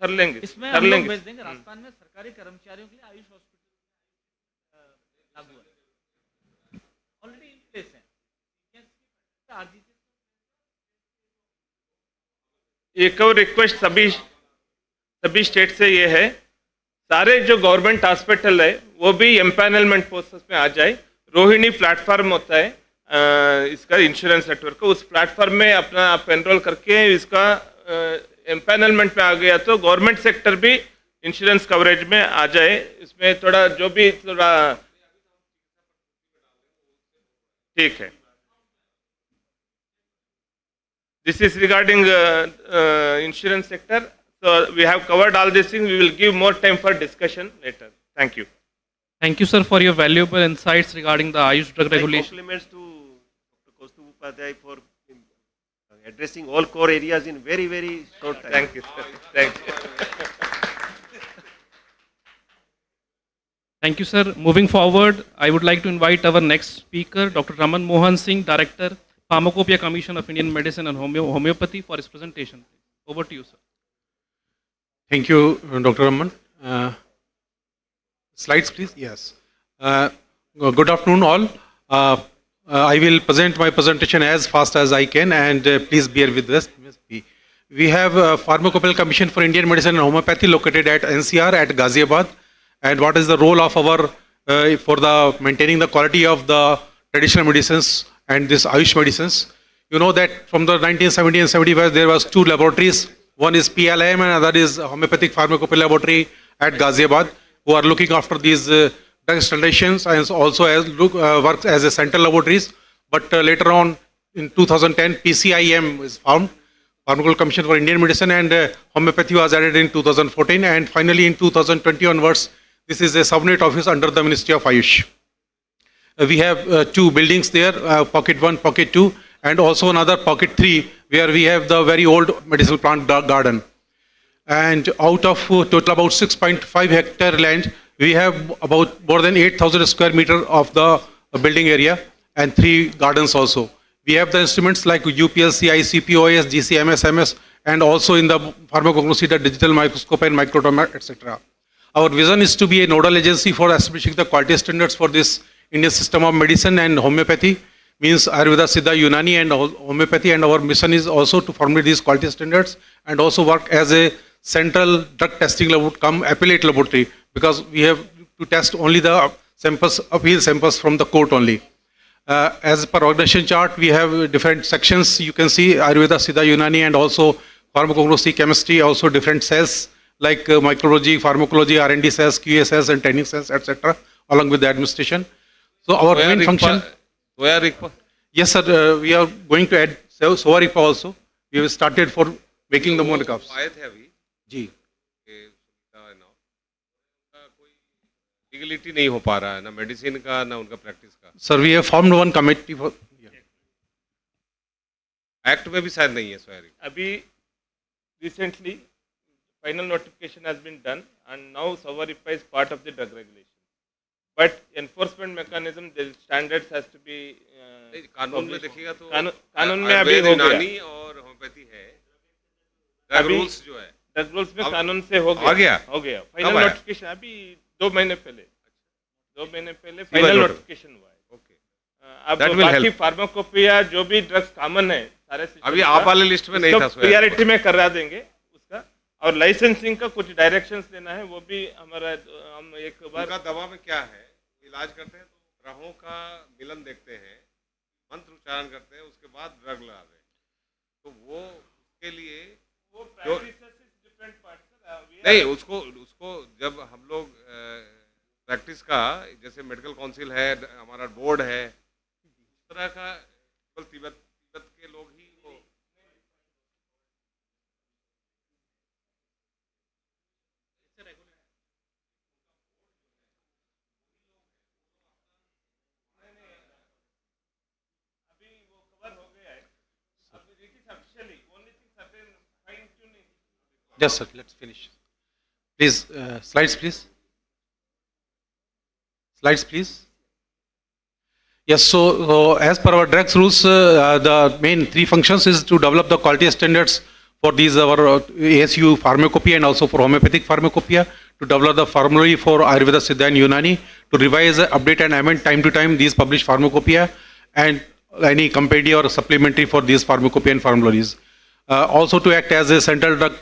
I: कर लेंगे,
C: इसमें
I: कर
C: हम लोग
I: लेंगे।
C: भेज देंगे। राजस्थान में सरकारी कर्मचारियों के लिए आयुष हॉस्पिटल लागू है, ऑलरेडी इन प्लेस है।
I: एक और रिक्वेस्ट सभी स्टेट से ये है, सारे जो गवर्नमेंट हॉस्पिटल है वो भी एम्पैनलमेंट प्रोसेस में आ जाए। रोहिणी प्लेटफॉर्म होता है इसका इंश्योरेंस नेटवर्क का, उस प्लेटफॉर्म में अपना आप एनरोल करके इसका एम्पैनलमेंट में आ गया तो गवर्नमेंट सेक्टर भी इंश्योरेंस कवरेज में आ जाए। इसमें थोड़ा जो भी थोड़ा ठीक है। This is regarding insurance sector. So we have covered all these things. We will give more time for discussion later. Thank you.
H: Thank you, sir, for your valuable insights regarding the Ayush drug
J: my
H: regulation.
J: compliments to Dr. Kaustubh Upadhyay for addressing all core areas in very, very short time.
I: Thank you, sir. Thank you.
H: Thank you, sir. Moving forward, I would like to invite our next speaker, Dr. Raman Mohan Singh, Director, Pharmacopoeia Commission of Indian Medicine and Homeopathy, for his presentation. Over to you, sir.
B: Thank you, Dr. Raman. Slides, please. Yes. Good afternoon, all. I will present my presentation as fast as I can, and please bear with us. We have a Pharmacopoeia Commission for Indian Medicine and Homeopathy located at NCR at Ghaziabad. And what is the role of our for the maintaining the quality of the traditional medicines and this Ayush medicines? You know that from the 1970 and 75 there was two laboratories. One is PLM and other is Homeopathic Pharmacopoeia Laboratory at Ghaziabad, who are looking after these drug installations and also as works as a central laboratories. But later on in 2010 PCIM is formed, Pharmacopoeia Commission for Indian Medicine, and Homeopathy was added in 2014, and finally in 2020 onwards this is a subnet office under the Ministry of Ayush. We have two buildings there, Pocket 1, Pocket 2, and also another Pocket 3, where we have the very old medicinal plant garden. And out of total about 6.5 hectare land, we have about more than 8,000 square meter of the building area and 3 gardens also. We have the instruments like UPLC, ICP-OS, GC-MS, MS, and also in the pharmacognosy, the digital microscope and microtomer, etc. Our vision is to be a nodal agency for establishing the quality standards for this Indian system of medicine and homeopathy, means Ayurveda, Siddha, Unani and homeopathy, and our mission is also to formulate these quality standards and also work as a central drug testing laboratory, come appellate laboratory, because we have to test only the samples, appeal samples from the court only. As per organization chart, we have different sections. You can see Ayurveda, Siddha, Unani, and also pharmacognosy, chemistry, also different cells like microbiology, pharmacology, R&D cells, QA cells, and training cells, etc., along with the administration. So our main function.
K: Soya Rigpa?
B: Yes, sir. We are going to add Soya Rigpa also. We have started for making the monographs.
K: आए थे अभी
B: जी.
K: कोई legality नहीं हो पा रहा है, ना मेडिसिन का ना उनका प्रैक्टिस का.
B: Sir, we have formed one committee for.
K: Act में भी शायद नहीं है सोया रिग्पा.
I: अभी recently final notification has been done, and now Soya Rigpa is part of the drug regulation. But enforcement mechanism, the standards has to be.
K: कानून में देखिएगा तो
I: कानून में अभी हो गया.
K: यूनानी और होम्योपैथी है. ड्रग रूल्स जो है.
I: ड्रग रूल्स में कानून से हो
K: आ गया.
I: फाइनल नोटिफिकेशन अभी 2 महीने पहले फाइनल नोटिफिकेशन हुआ है.
K: ओके.
I: अब बाकी फार्माकोपिया जो भी ड्रग्स कॉमन है सारे
K: अभी आप वाले लिस्ट में नहीं था.
I: प्रायोरिटी में करा देंगे उसका, और लाइसेंसिंग का कुछ डायरेक्शंस देना है, वो भी हमारा हम एक बार.
K: उनका दवा में क्या है, इलाज करते हैं तो ग्रहों का मिलन देखते हैं, मंत्र उच्चारण करते हैं, उसके बाद ड्रग लगाते हैं. तो वो उसके लिए जो नहीं, उसको जब हम लोग प्रैक्टिस का, जैसे मेडिकल काउंसिल है, हमारा बोर्ड है, इस तरह का केवल तिब्बत के लोग ही वो.
B: Just sir, let's finish. Please, slides, please. Slides, please. Yes, so as per our drugs rules, the main three functions is to develop the quality standards for these our ASU pharmacopoeia and also for homeopathic pharmacopoeia, to develop the formulary for Ayurveda, Siddha and Unani, to revise, update and amend time to time these published pharmacopoeia and any compendia or supplementary for these pharmacopoeia and formularies. Also to act as a central drug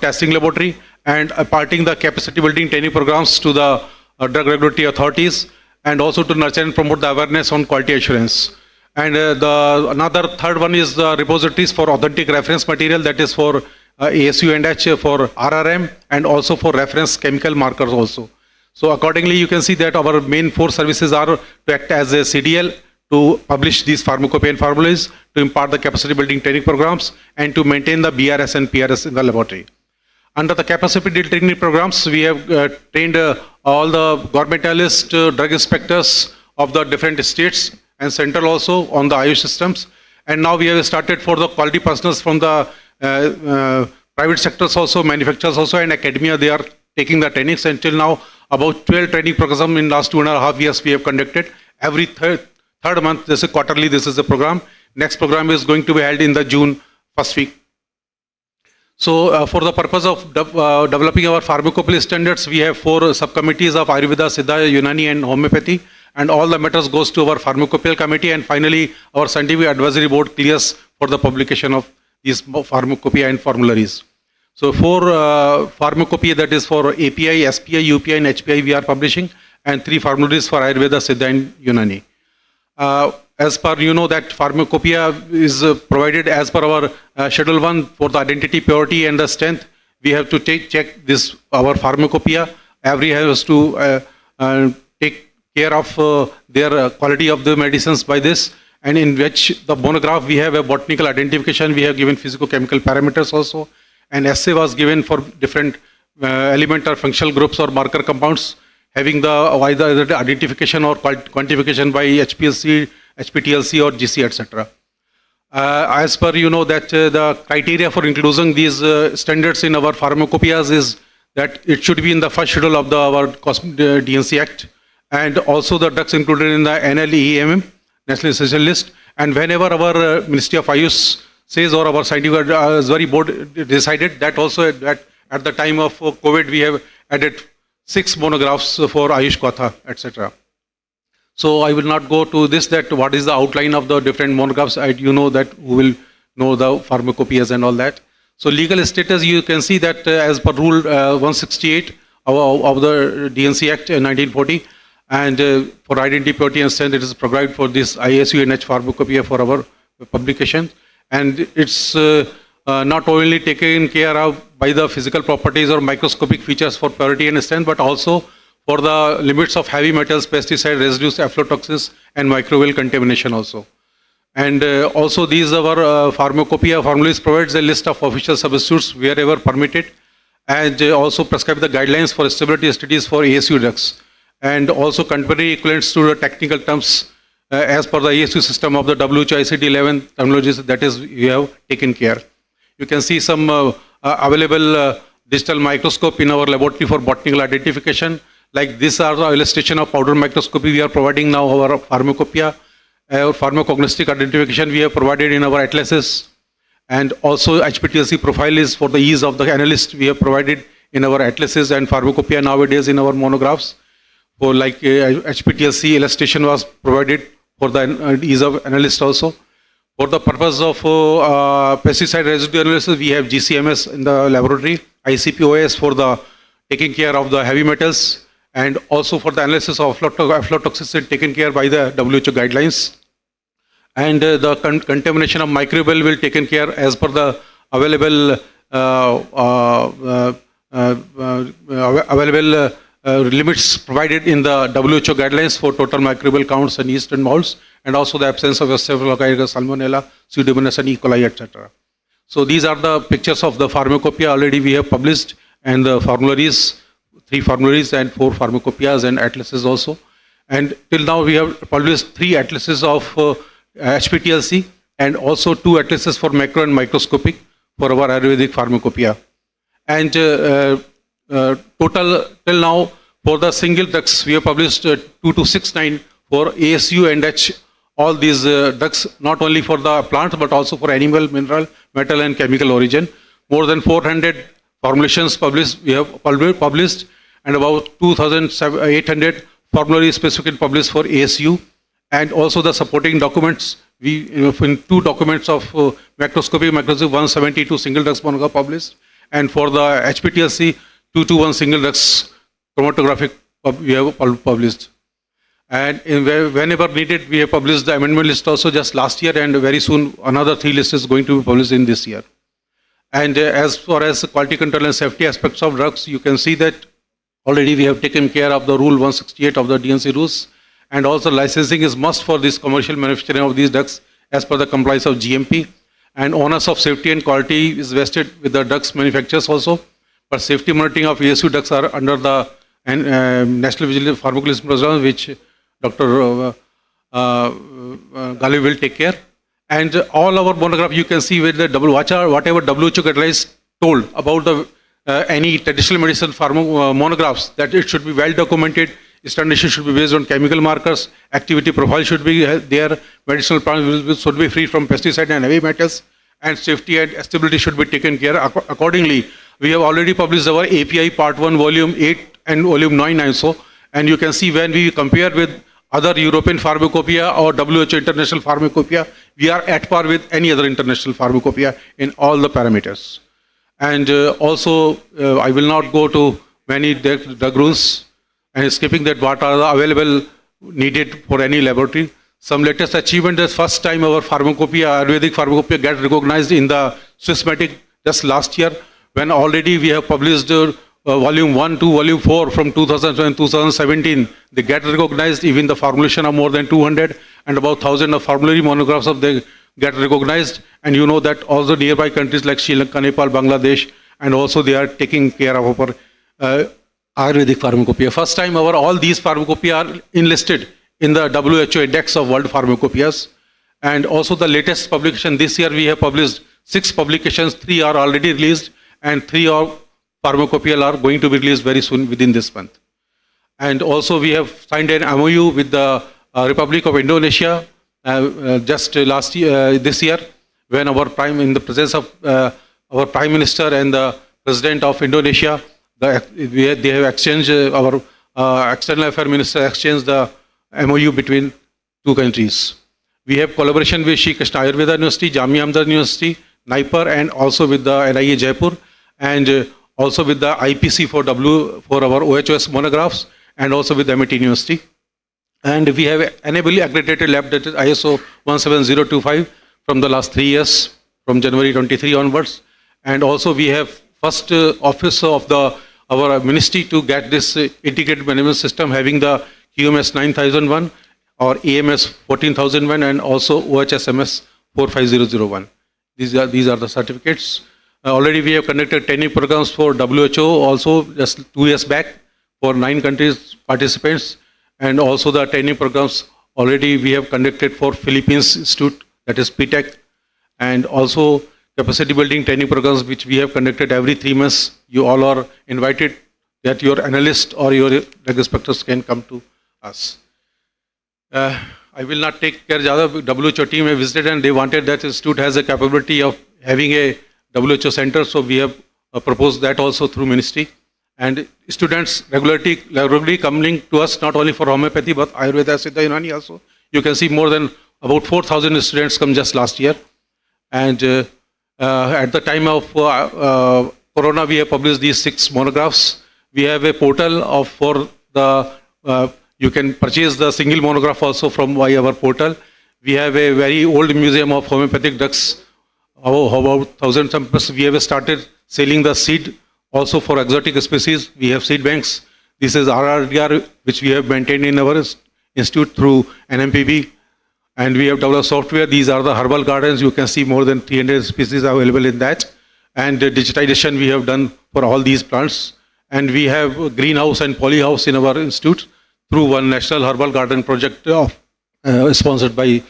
B: testing laboratory and imparting the capacity building training programs to the drug regulatory authorities, and also to nurture and promote the awareness on quality assurance. And another third one is the repositories for authentic reference material, that is for ASU and H for RRM and also for reference chemical markers also. So accordingly, you can see that our main four services are to act as a CDL, to publish these pharmacopoeia and formulas, to impart the capacity building training programs, and to maintain the BRS and PRS in the laboratory. Under the capacity building training programs, we have trained all the government analysts, drug inspectors of the different states and central also on the AYUSH systems. And now we have started for the quality personals from the private sectors also, manufacturers also, and academia. They are taking the trainings. Until now, about 12 training programs in last 2.5 years we have conducted. Every third month, this is quarterly, this is the program. Next program is going to be held in the June first week. So for the purpose of developing our pharmacopoeia standards, we have 4 subcommittees of Ayurveda, Siddha, Unani and homeopathy, and all the matters goes to our pharmacopoeia committee, and finally our scientific advisory board clears for the publication of these pharmacopoeia and formularies. So 4 pharmacopoeia, that is for API, SPI, UPI and HPI we are publishing, and 3 formularies for Ayurveda, Siddha and Unani. As per that pharmacopoeia is provided as per our schedule 1 for the identity, purity and the strength. We have to check this our pharmacopoeia. Every has to take care of their quality of the medicines by this, and in which the monograph we have a botanical identification, we have given physicochemical parameters also, and essay was given for different element or functional groups or marker compounds having the either identification or quantification by HPLC, HPTLC or GC, etc. As per that the criteria for including these standards in our pharmacopoeias is that it should be in the first schedule of our DNC Act, and also the drugs included in the NLEAM, National Essential List. And whenever our Ministry of AYUSH says, or our scientific advisory board decided, that also that at the time of COVID we have added 6 monographs for AYUSH Katha, etc. So I will not go to this, that what is the outline of the different monographs. You know that who will know the pharmacopoeias and all that. So legal status, you can see that as per Rule 168 of the DNC Act 1940, and for identity, purity and strength, it is provided for this ISU and H pharmacopoeia for our publication. And it's not only taken care of by the physical properties or microscopic features for purity and strength, but also for the limits of heavy metals, pesticide residues, aflatoxins, and microbial contamination also. And also these our pharmacopoeia formulas provides a list of official substitutes wherever permitted, and also prescribe the guidelines for stability studies for ASU drugs, and also contemporary equivalents to the technical terms as per the ASU system of the WHO ICD-11 terminologies, that is we have taken care. You can see some available digital microscope in our laboratory for botanical identification. Like this are the illustration of powder microscopy we are providing now our pharmacopoeia. Our pharmacognostic identification we have provided in our atlases, and also HPTLC profile is for the ease of the analyst we have provided in our atlases and pharmacopoeia nowadays in our monographs. For like HPTLC illustration was provided for the ease of analyst also. For the purpose of pesticide residue analysis, we have GCMS in the laboratory, ICP-OS for the taking care of the heavy metals, and also for the analysis of aflatoxins taken care by the WHO guidelines. And the contamination of microbial will taken care as per the available limits provided in the WHO guidelines for total microbial counts and yeast and molds, and also the absence of Staphylococcus, Salmonella, Pseudomonas and E. coli, etc. So these are the pictures of the pharmacopoeia already we have published, and the formularies, 3 formularies and 4 pharmacopoeias and atlases also. And till now we have published 3 atlases of HPTLC, and also 2 atlases for macro and microscopic for our Ayurvedic pharmacopoeia.
L: And total till now for the single drugs, we have published 2269 for ASU and H. All these drugs, not only for the plant but also for animal, mineral, metal, and chemical origin. More than 400 formulations published. We have published, and about 2,800 formulary specific published for ASU, and also the supporting documents. We in 2 documents of macroscopy 172 single drugs monograph published, and for the HPTLC 221 single drugs chromatographic we have published. And whenever needed, we have published the amendment list also just last year, and very soon another 3 lists is going to be published in this year. And as far as quality control and safety aspects of drugs, you can see that already we have taken care of the Rule 168 of the DNC rules, and also licensing is must for this commercial manufacturing of these drugs as per the compliance of GMP. And onus of safety and quality is vested with the drugs manufacturers also. But safety monitoring of ASU drugs are under the National Vigilance Pharmacology Program, which Dr. Gali will take care. And all our monograph, you can see with the whatever WHO guidelines told about the any traditional medicine monographs, that it should be well documented. Standardization should be based on chemical markers. Activity profile should be there. Medicinal plants should be free from pesticide and heavy metals. And safety and stability should be taken care accordingly. We have already published our API Part 1, Volume 8 and Volume 9 also. And you can see when we compare with other European pharmacopoeia or WHO international pharmacopoeia, we are at par with any other international pharmacopoeia in all the parameters. And also, I will not go to many drug rules and skipping that what are the available needed for any laboratory. Some latest achievement is first time our pharmacopoeia, Ayurvedic pharmacopoeia get recognized in the Swissmedic just last year, when already we have published Volume 1 to Volume 4 from 2000 and 2017. They get recognized, even the formulation of more than 200 and about 1,000 of formulary monographs of they get recognized. And you know that also nearby countries like Sri Lanka, Nepal, Bangladesh, and also they are taking care of our Ayurvedic pharmacopoeia. First time all these pharmacopoeia are enlisted in the WHO Index of World Pharmacopoeias. And also the latest publication this year, we have published 6 publications, 3 are already released, and 3 of pharmacopoeia are going to be released very soon within this month. And also we have signed an MOU with the Republic of Indonesia just last year, this year, when in the presence of our Prime Minister and the President of Indonesia, they have exchanged, our External Affairs Minister exchanged the MOU between 2 countries. We have collaboration with Shri Krishna Ayurveda University, Jamia Ahmedabad University, NIPER, and also with the NIA Jaipur, and also with the IPC for our OHS monographs, and also with MIT University. And we have enably accredited lab that is ISO 17025 from the last 3 years, from January 23 onwards. And also we have first office of our ministry to get this integrated management system, having the QMS 9001 or AMS 14001 and also OHSMS 45001. These are the certificates. Already we have conducted training programs for WHO also just 2 years back for 9 countries participants, and also the training programs already we have conducted for Philippines Institute, that is PTEC, and also capacity building training programs which we have conducted every 3 months. You all are invited, that your analyst or your drug inspectors can come to us. I will not take care. WHO team have visited and they wanted that institute has a capability of having a WHO center, so we have proposed that also through ministry. And students regularly coming to us, not only for homeopathy but Ayurveda, Siddha, Unani also. You can see more than about 4,000 students come just last year. And at the time of Corona, we have published these 6 monographs. We have a portal for the you can purchase the single monograph also from our portal. We have a very old museum of homeopathic drugs. About 1,000 samples. We have started selling the seed also for exotic species. We have seed banks. This is RRDR, which we have maintained in our institute through NMPB. And we have developed software. These are the herbal gardens. You can see more than 300 species available in that. And digitization we have done for all these plants. And we have greenhouse and polyhouse in our institute through one national herbal garden project sponsored by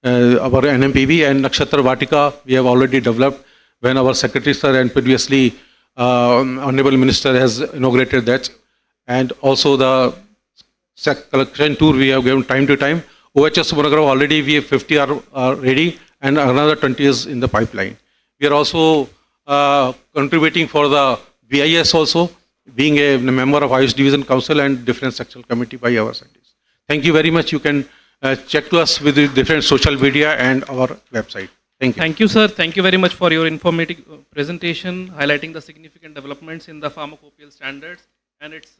L: our NMPB, and Nakshatra Vatika we have already developed when our secretary sir and previously Honorable Minister has inaugurated that. And also the collection tour we have given time to time. OHS Subarnagrav already we have 50 are ready and another 20 is in the pipeline. We are also contributing for the BIS also, being a member of Ayush Division Council and Different Sectional Committee by our scientists. Thank you very much. You can check to us with the different social media and our website. Thank you.
H: Thank you, sir. Thank you very much for your informative presentation, highlighting the significant developments in the pharmacopoeial standards and its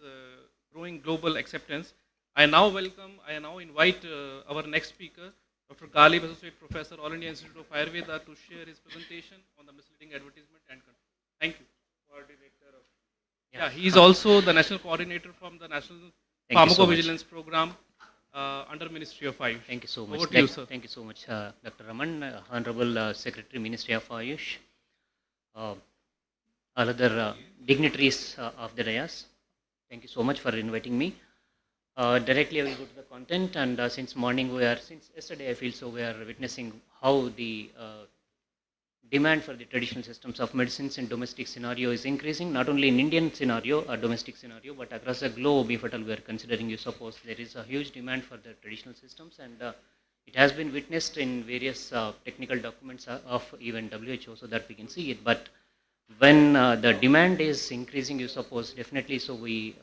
H: growing global acceptance. I now invite our next speaker, Dr. Ghalib, Associate Professor, All India Institute of Ayurveda, to share his presentation on the misleading advertisement and control. Thank you. Yeah, he is also the national coordinator from the National Pharmacovigilance Program under Ministry of Ayush.
M: Thank you so much.
H: Over to you, sir.
M: Thank you so much, Dr. Raman, Honorable Secretary, Ministry of Ayush, all other dignitaries of the dais. Thank you so much for inviting me. Directly, I will go to the content. And since yesterday, I feel so we are witnessing how the demand for the traditional systems of medicines in domestic scenario is increasing, not only in Indian scenario or domestic scenario, but across the globe. If at all we are considering, you suppose there is a huge demand for the traditional systems, and it has been witnessed in various technical documents of even WHO, so that we can see it. But when the demand is increasing, you suppose definitely, so we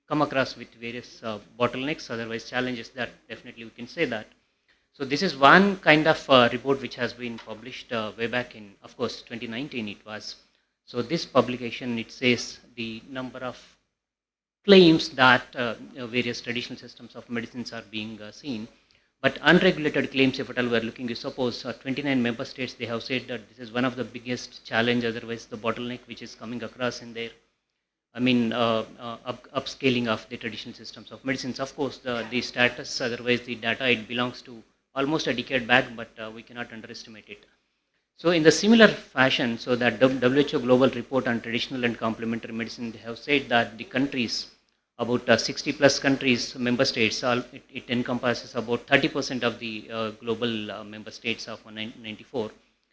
M: come across with various bottlenecks, otherwise challenges, that definitely we can say that. So this is one kind of report which has been published way back in, of course, 2019 it was. So this publication, it says the number of claims that various traditional systems of medicines are being seen. But unregulated claims, if at all we are looking, you suppose 29 member states, they have said that this is one of the biggest challenge, otherwise the bottleneck which is coming across in there. Upscaling of the traditional systems of medicines. Of course, the status, otherwise the data, it belongs to almost a decade back, but we cannot underestimate it. So in the similar fashion, so that WHO Global Report on Traditional and Complementary Medicine, they have said that the countries, about 60 plus countries, member states, it encompasses about 30% of the global member states of 194.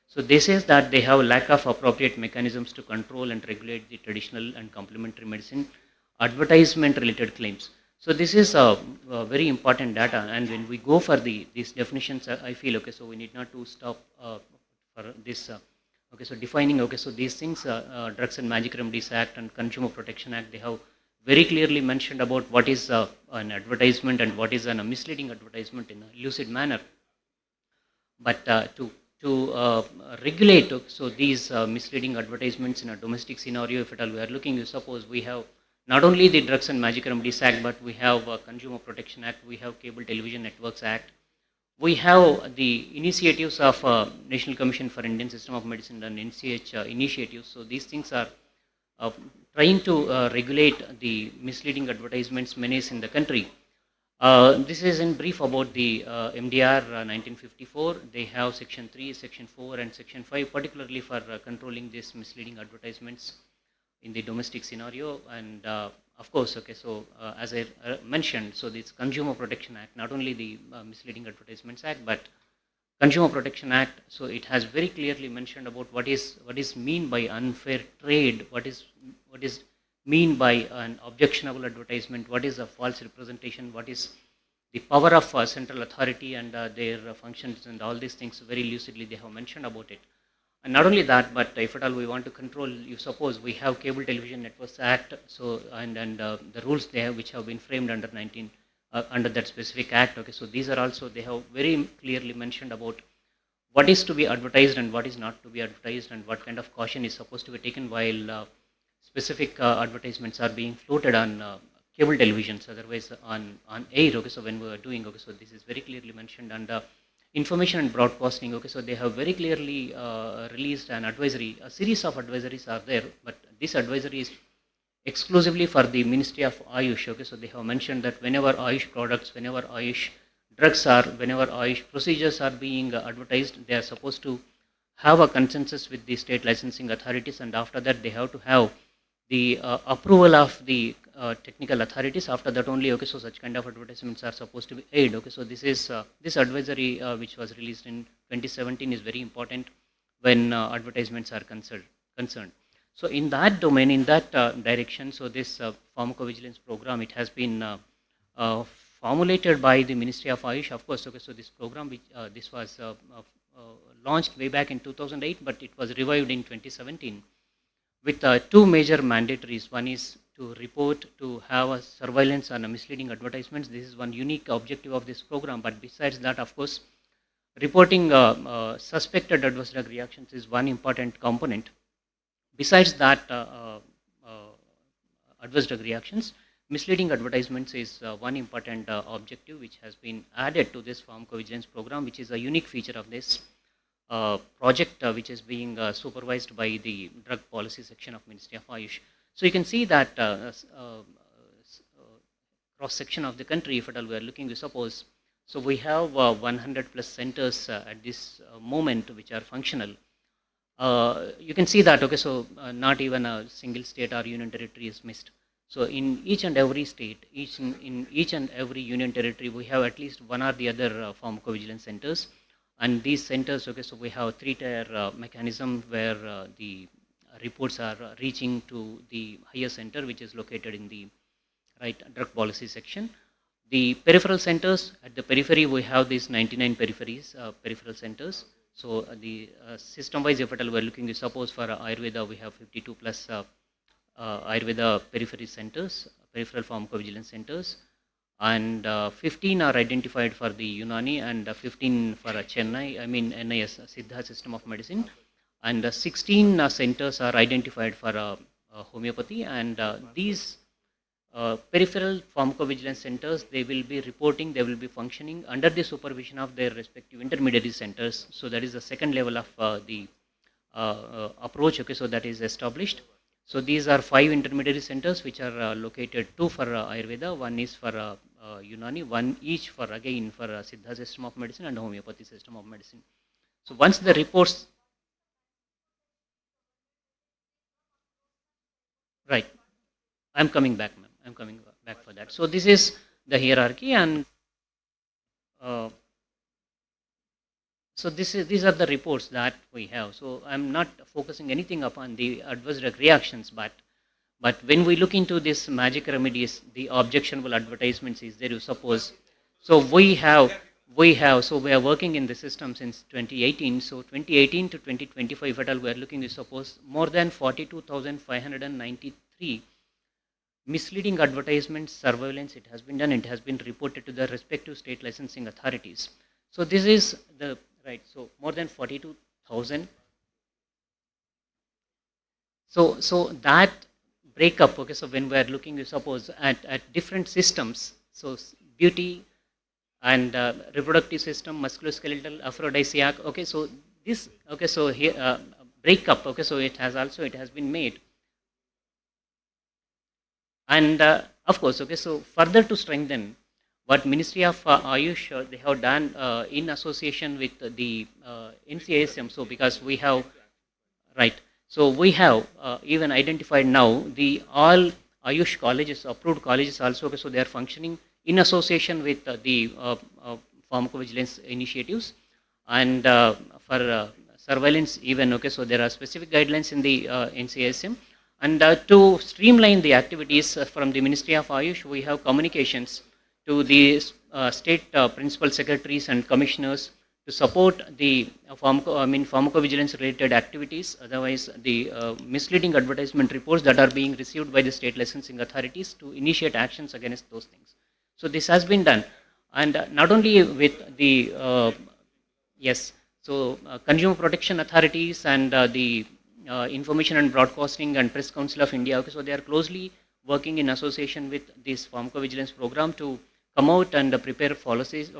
M: So this says that they have lack of appropriate mechanisms to control and regulate the traditional and complementary medicine advertisement related claims. So this is a very important data, and when we go for these definitions, I feel, okay, so we need not to stop for this. Okay, so defining, okay, so these things, Drugs and Magic Remedies Act and Consumer Protection Act, they have very clearly mentioned about what is an advertisement and what is a misleading advertisement in a lucid manner. But to regulate, so these misleading advertisements in a domestic scenario, if at all we are looking, you suppose we have not only the Drugs and Magic Remedies Act, but we have Consumer Protection Act, we have Cable Television Networks Act, we have the initiatives of National Commission for Indian System of Medicine and NCH initiatives. So these things are trying to regulate the misleading advertisements menace in the country. This is in brief about the MDR 1954. They have Section 3, Section 4 and Section 5, particularly for controlling these misleading advertisements in the domestic scenario. And of course, okay, so as I mentioned, so this Consumer Protection Act, not only the Misleading Advertisements Act, but Consumer Protection Act, so it has very clearly mentioned about what is mean by unfair trade, what is mean by an objectionable advertisement, what is a false representation, what is the power of central authority and their functions, and all these things very lucidly they have mentioned about it. And not only that, but if at all we want to control, you suppose we have Cable Television Networks Act, so and the rules they have which have been framed under under that specific act. Okay, so these are also, they have very clearly mentioned about what is to be advertised and what is not to be advertised, and what kind of caution is supposed to be taken while specific advertisements are being floated on cable televisions, otherwise on air. Okay, so when we are doing, okay, so this is very clearly mentioned. And information and broadcasting, okay, so they have very clearly released an advisory, a series of advisories are there, but this advisory is exclusively for the Ministry of Ayush. Okay, so they have mentioned that whenever Ayush products, whenever Ayush drugs are, whenever Ayush procedures are being advertised, they are supposed to have a consensus with the state licensing authorities, and after that they have to have the approval of the technical authorities. After that only, okay, so such kind of advertisements are supposed to be aired. Okay, so this is this advisory which was released in 2017 is very important when advertisements are concerned. So in that domain, in that direction, so this pharmacovigilance program, it has been formulated by the Ministry of Ayush, of course. Okay, so this program, which this was launched way back in 2008, but it was revived in 2017 with two major mandatories. One is to report, to have a surveillance on misleading advertisements. This is one unique objective of this program. But besides that, of course, reporting suspected adverse drug reactions is one important component. Besides that, adverse drug reactions, misleading advertisements is one important objective which has been added to this pharmacovigilance program, which is a unique feature of this project, which is being supervised by the drug policy section of Ministry of Ayush. So you can see that cross section of the country, if at all we are looking to suppose, so we have 100 plus centers at this moment which are functional. You can see that, okay, so not even a single state or union territory is missed. So in each and every state, in each and every union territory, we have at least one or the other pharmacovigilance centers. And these centers, okay, so we have a three-tier mechanism where the reports are reaching to the higher center, which is located in the drug policy section. The peripheral centers, at the periphery, we have these 99 peripheral centers. So the system-wise, if at all we are looking, suppose for Ayurveda, we have 52 plus Ayurveda periphery centers, peripheral pharmacovigilance centers, and 15 are identified for the Unani and 15 for Chennai, NIS, Siddha System of Medicine, and 16 centers are identified for homeopathy, and these peripheral pharmacovigilance centers, they will be reporting, they will be functioning under the supervision of their respective intermediary centers. So that is the second level of the approach, okay, so that is established. So these are 5 intermediary centers which are located, 2 for Ayurveda, 1 is for Unani, 1 each for again for Siddha System of Medicine and Homeopathy System of Medicine. So once the reports, right, I'm coming back, ma'am. I'm coming back for that. So this is the hierarchy, and so these are the reports that we have. So I'm not focusing anything upon the adverse drug reactions, but when we look into this magic remedies, the objectionable advertisements is there, you suppose. So we are working in the system since 2018. So 2018 to 2025, if at all we are looking, you suppose more than 42,593 misleading advertisements surveillance, it has been done, it has been reported to the respective state licensing authorities. So this is the, right, so more than 42,000. So that breakup, okay, so when we are looking, you suppose, at different systems, so beauty and reproductive system, musculoskeletal, aphrodisiac, okay, so this, okay, so here breakup, okay, so it has been made. And of course, okay, so further to strengthen what Ministry of Ayush, they have done in association with the NCASM, so because we have, right, so we have even identified now the all Ayush colleges, approved colleges also, okay, so they are functioning in association with the pharmacovigilance initiatives, and for surveillance even, okay, so there are specific guidelines in the NCASM. And to streamline the activities from the Ministry of Ayush, we have communications to the state principal secretaries and commissioners to support the pharmacovigilance related activities. Otherwise, the misleading advertisement reports that are being received by the state licensing authorities, to initiate actions against those things. So this has been done, and not only with the consumer protection authorities and the Information and Broadcasting and Press Council of India, okay, so they are closely working in association with this pharmacovigilance program to come out and prepare policies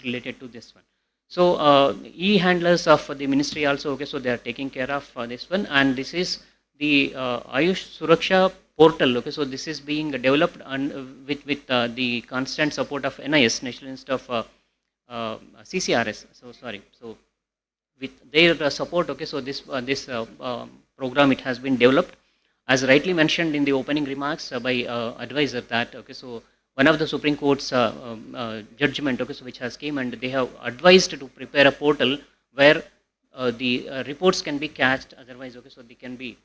M: related to this one. So e-handlers of the ministry also, okay, so they are taking care of this one, and this is the Ayush Suraksha portal, okay, so this is being developed with the constant support of NIS, National Institute of CCRS, so sorry, so with their support, okay, so this program, it has been developed, as rightly mentioned in the opening remarks by advisor, that, okay, so one of the Supreme Court's judgment, okay, so which has came, and they have advised to prepare a portal where the reports can be cached, otherwise, okay, so they can be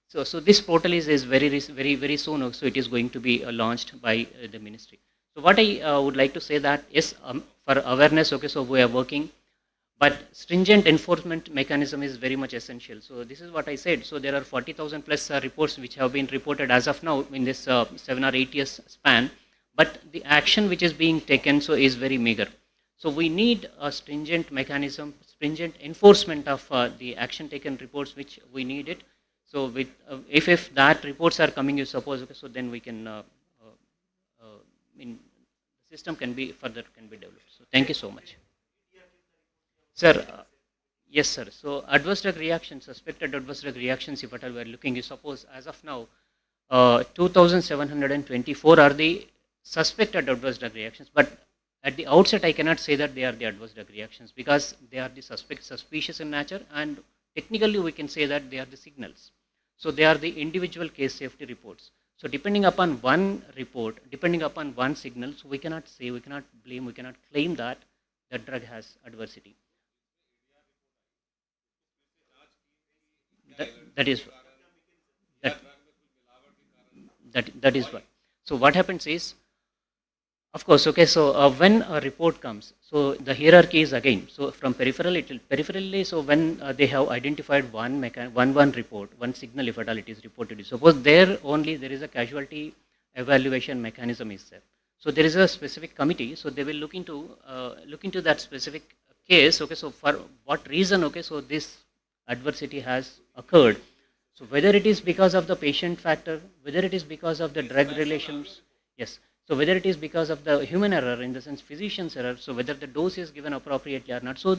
M: So this portal is very soon. So it is going to be launched by the ministry. So what I would like to say that yes, for awareness, okay, so we are working, but stringent enforcement mechanism is very much essential. So this is what I said. So there are 40,000 plus reports which have been reported as of now in this 7 or 8 years span, but the action which is being taken so is very meager. So we need a stringent mechanism, stringent enforcement of the action taken reports which we need it. So with if that reports are coming, you suppose, okay, so then we can, the system can be developed. So thank you so much. Sir, yes, sir. So adverse drug reactions, suspected adverse drug reactions, if at all we are looking, you suppose as of now, 2,724 are the suspected adverse drug reactions, but at the outset, I cannot say that they are the adverse drug reactions because they are the suspicious in nature, and technically we can say that they are the signals. So they are the individual case safety reports. So depending upon one report, depending upon one signal, so we cannot say, we cannot blame, we cannot claim that the drug has adversity. That is what. So what happens is, of course, okay, so when a report comes, so the hierarchy is again, so from peripherally, so when they have identified one report, one signal, if at all it is reported, suppose there only there is a casualty evaluation mechanism is there. So there is a specific committee, so they will look into that specific case, okay, so for what reason, okay, so this adversity has occurred. So whether it is because of the patient factor, whether it is because of the drug relations, yes. So whether it is because of the human error, in the sense physician's error, so whether the dose is given appropriately or not. So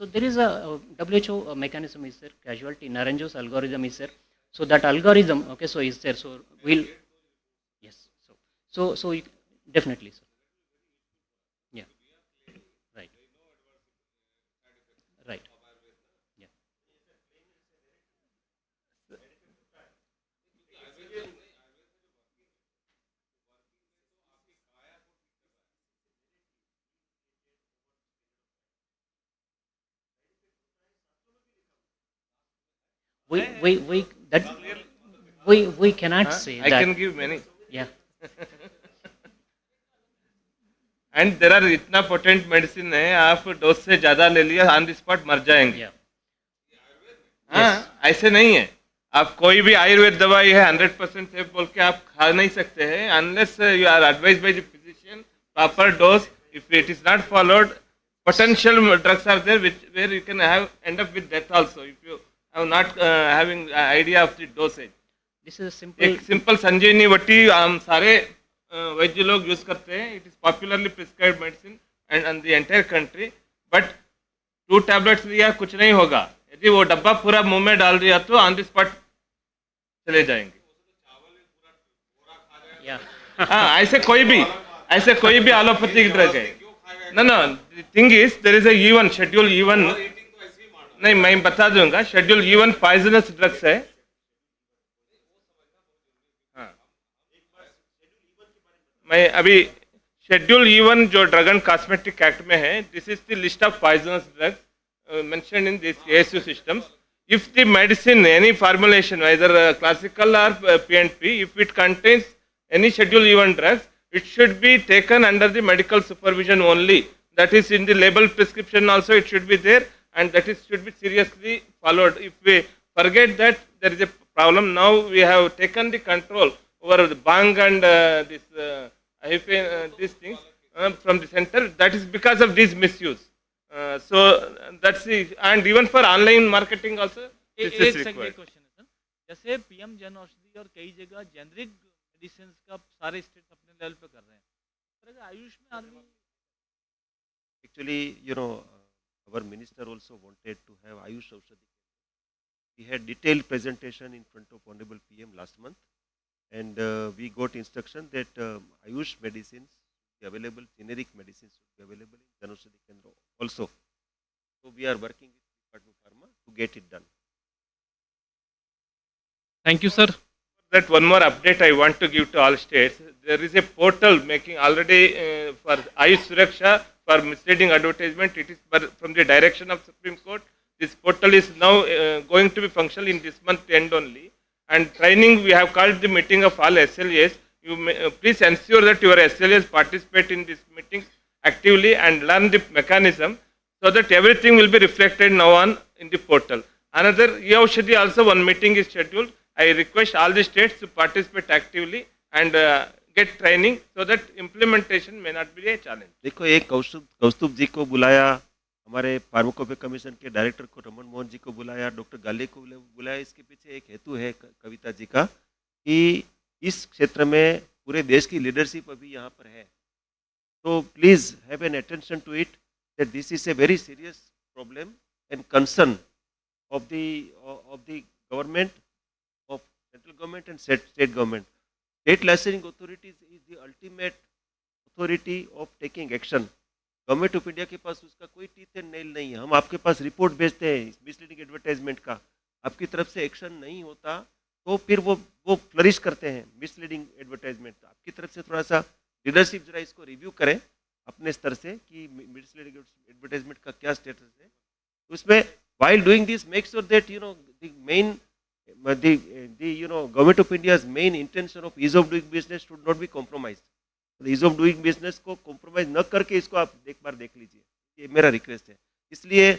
M: there is a WHO mechanism is there, casualty, Naranjo's algorithm is there. So that algorithm, okay, so is there. So we'll, yes. So definitely, sir. Yeah. Right. Right. Yeah. We cannot say
I: I
M: that.
I: can give many.
M: Yeah.
I: And there are इतना potent medicine है, आप dose से ज़्यादा ले लिया on the spot मर जाएंगे.
M: Yeah.
I: हाँ, ऐसे नहीं है. आप कोई भी आयुर्वेद दवाई है 100% सेफ बोल के आप खा नहीं सकते हैं unless you are advised by the physician proper dose. If it is not followed, potential drugs are there where you can end up with death also if you are not having idea of the dosage.
M: This is a simple.
I: एक simple संजीवनी वटी हम सारे वैद्य लोग use करते हैं. It is popularly prescribed medicine and the entire country. But 2 tablets लिया कुछ नहीं होगा. यदि वो डब्बा पूरा मुंह में डाल दिया तो ऑन द स्पॉट चले जाएंगे. हाँ, ऐसे कोई भी एलोपैथिक ड्रग है. No thing is there is E1 schedule E1. नहीं, मैं बता दूंगा. शेड्यूल E1 पॉइजनस ड्रग्स है. मैं अभी शेड्यूल E1 जो ड्रग एंड कॉस्मेटिक एक्ट में है, this is the list of poisonous drugs mentioned in this ASU systems. If the medicine, any formulation, either classical or PNP, if it contains any schedule E1 drugs, it should be taken under the medical supervision only. That is in the label prescription also it should be there, and that is should be seriously followed. If we forget that, there is a problem. Now we have taken the control over the bang and these things from the center. That is because of this misuse. So that's the, and even for online marketing also this is required.
N: Question है sir, जैसे PM Jan Aushadhi और कई जगह generic medicine का सारे states अपने level पे कर रहे हैं, पर आयुष में आदमी
J: actually, our minister also wanted to have Ayush Aushadhi. We had detailed presentation in front of Honorable PM last month, and we got instruction that Ayush medicines available, generic medicines should be available in Jan Aushadhi Kendra also. So we are working with Department of Pharma to get it done.
H: Thank you, sir.
I: That one more update I want to give to all states. There is a portal making already for Ayush Suraksha for misleading advertisement. It is from the direction of Supreme Court. This portal is now going to be functional in this month end only. And training, we have called the meeting of all SLAs. You may, please ensure that your SLAs participate in these meetings actively and learn the mechanism so that everything will be reflected now on in the portal. Another, AYUSH also one meeting is scheduled. I request all the states to participate actively and get training so that implementation may not be a challenge.
J: देखो एक कौस्तुभ जी को बुलाया, हमारे फार्माकोपे commission के director को रमन मोहन जी को बुलाया, doctor गाले को बुलाया। इसके पीछे एक हेतु है कविता जी का कि इस क्षेत्र में पूरे देश की लीडरशिप अभी यहाँ पर है। तो please have an attention to it that this is a very serious problem and concern of the government, of central government and state government. State licensing authorities is the ultimate authority of taking action. Government of India के पास उसका कोई teeth and nail नहीं है। हम आपके पास report भेजते हैं मिसलीडिंग एडवर्टाइजमेंट का, आपकी तरफ से एक्शन नहीं होता तो फिर वो फ्लरिश करते हैं मिसलीडिंग एडवर्टाइजमेंट। आपकी तरफ से थोड़ा सा लीडरशिप जरा इसको रिव्यू करें अपने स्तर से कि मिसलीडिंग एडवर्टाइजमेंट का क्या स्टेटस है। उसमें while doing this make sure that the main government of India's main intention of ease of doing business should not be compromised. The ease of doing business को compromise न करके इसको आप एक बार देख लीजिए, ये मेरा रिक्वेस्ट है। इसलिए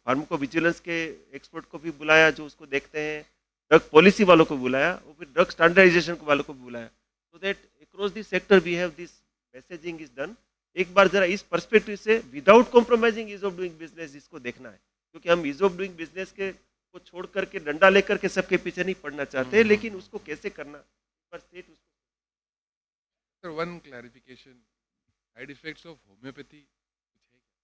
J: फार्माकोविजिलेंस के एक्सपर्ट को भी बुलाया जो उसको देखते हैं, ड्रग पॉलिसी वालों को बुलाया और फिर ड्रग स्टैंडर्डाइजेशन वालों को भी बुलाया, so that across this sector we have this messaging is done. एक बार जरा इस पर्सपेक्टिव से without compromising ease of doing business इसको देखना है, क्योंकि हम ईज ऑफ डूइंग बिजनेस के को छोड़ करके डंडा लेकर के सबके पीछे नहीं पड़ना चाहते, लेकिन उसको कैसे करना पर स्टेट उसको।
O: Sir one clarification, side effects of homeopathy कुछ है क्या?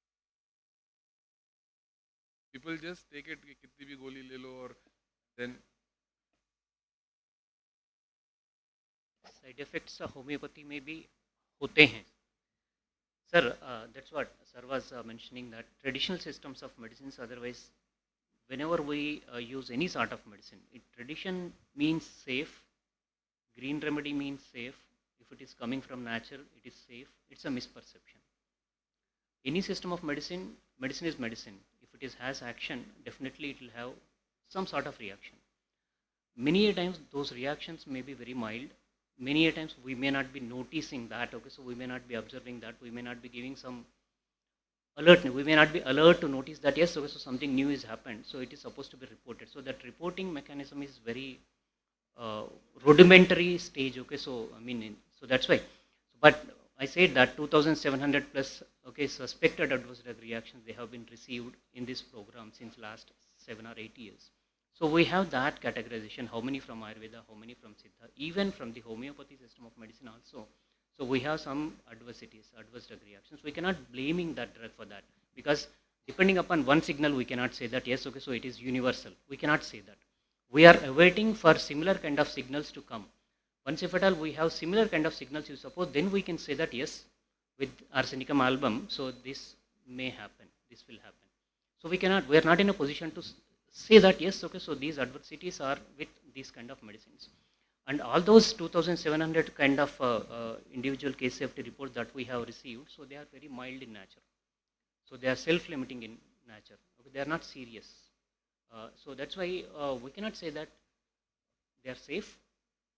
O: पीपल जस्ट टेक इट, कितनी भी गोली ले लो और देन
M: साइड इफेक्ट्स होम्योपैथी में भी होते हैं sir. That's what sir was mentioning, that traditional systems of medicine otherwise whenever we use any sort of medicine, tradition means safe, green remedy means safe. If it is coming from nature, it is safe. It's a misperception. Any system of medicine, medicine is medicine. If it has action, definitely it will have some sort of reaction. Many a times those reactions may be very mild. Many a times we may not be noticing that, okay, so we may not be observing that, we may not be giving some alert, we may not be alert to notice that yes, okay, so something new has happened, so it is supposed to be reported. So that reporting mechanism is very rudimentary stage, okay, so I mean, so that's why. But I said that 2,700 plus, okay, suspected adverse drug reactions they have been received in this program since last 7 or 8 years. So we have that categorization, how many from Ayurveda, how many from Siddha, even from the homeopathy system of medicine also. So we have some adversities, adverse drug reactions. We cannot blaming that drug for that, because depending upon one signal, we cannot say that yes, okay, so it is universal. We cannot say that. We are awaiting for similar kind of signals to come. Once if at all we have similar kind of signals, you suppose, then we can say that yes, with arsenicum album, so this may happen, this will happen. So we cannot, we are not in a position to say that yes, okay, so these adversities are with these kind of medicines. And all those 2,700 kind of individual case safety reports that we have received, so they are very mild in nature. So they are self-limiting in nature. Okay, they are not serious. So that's why we cannot say that they are safe.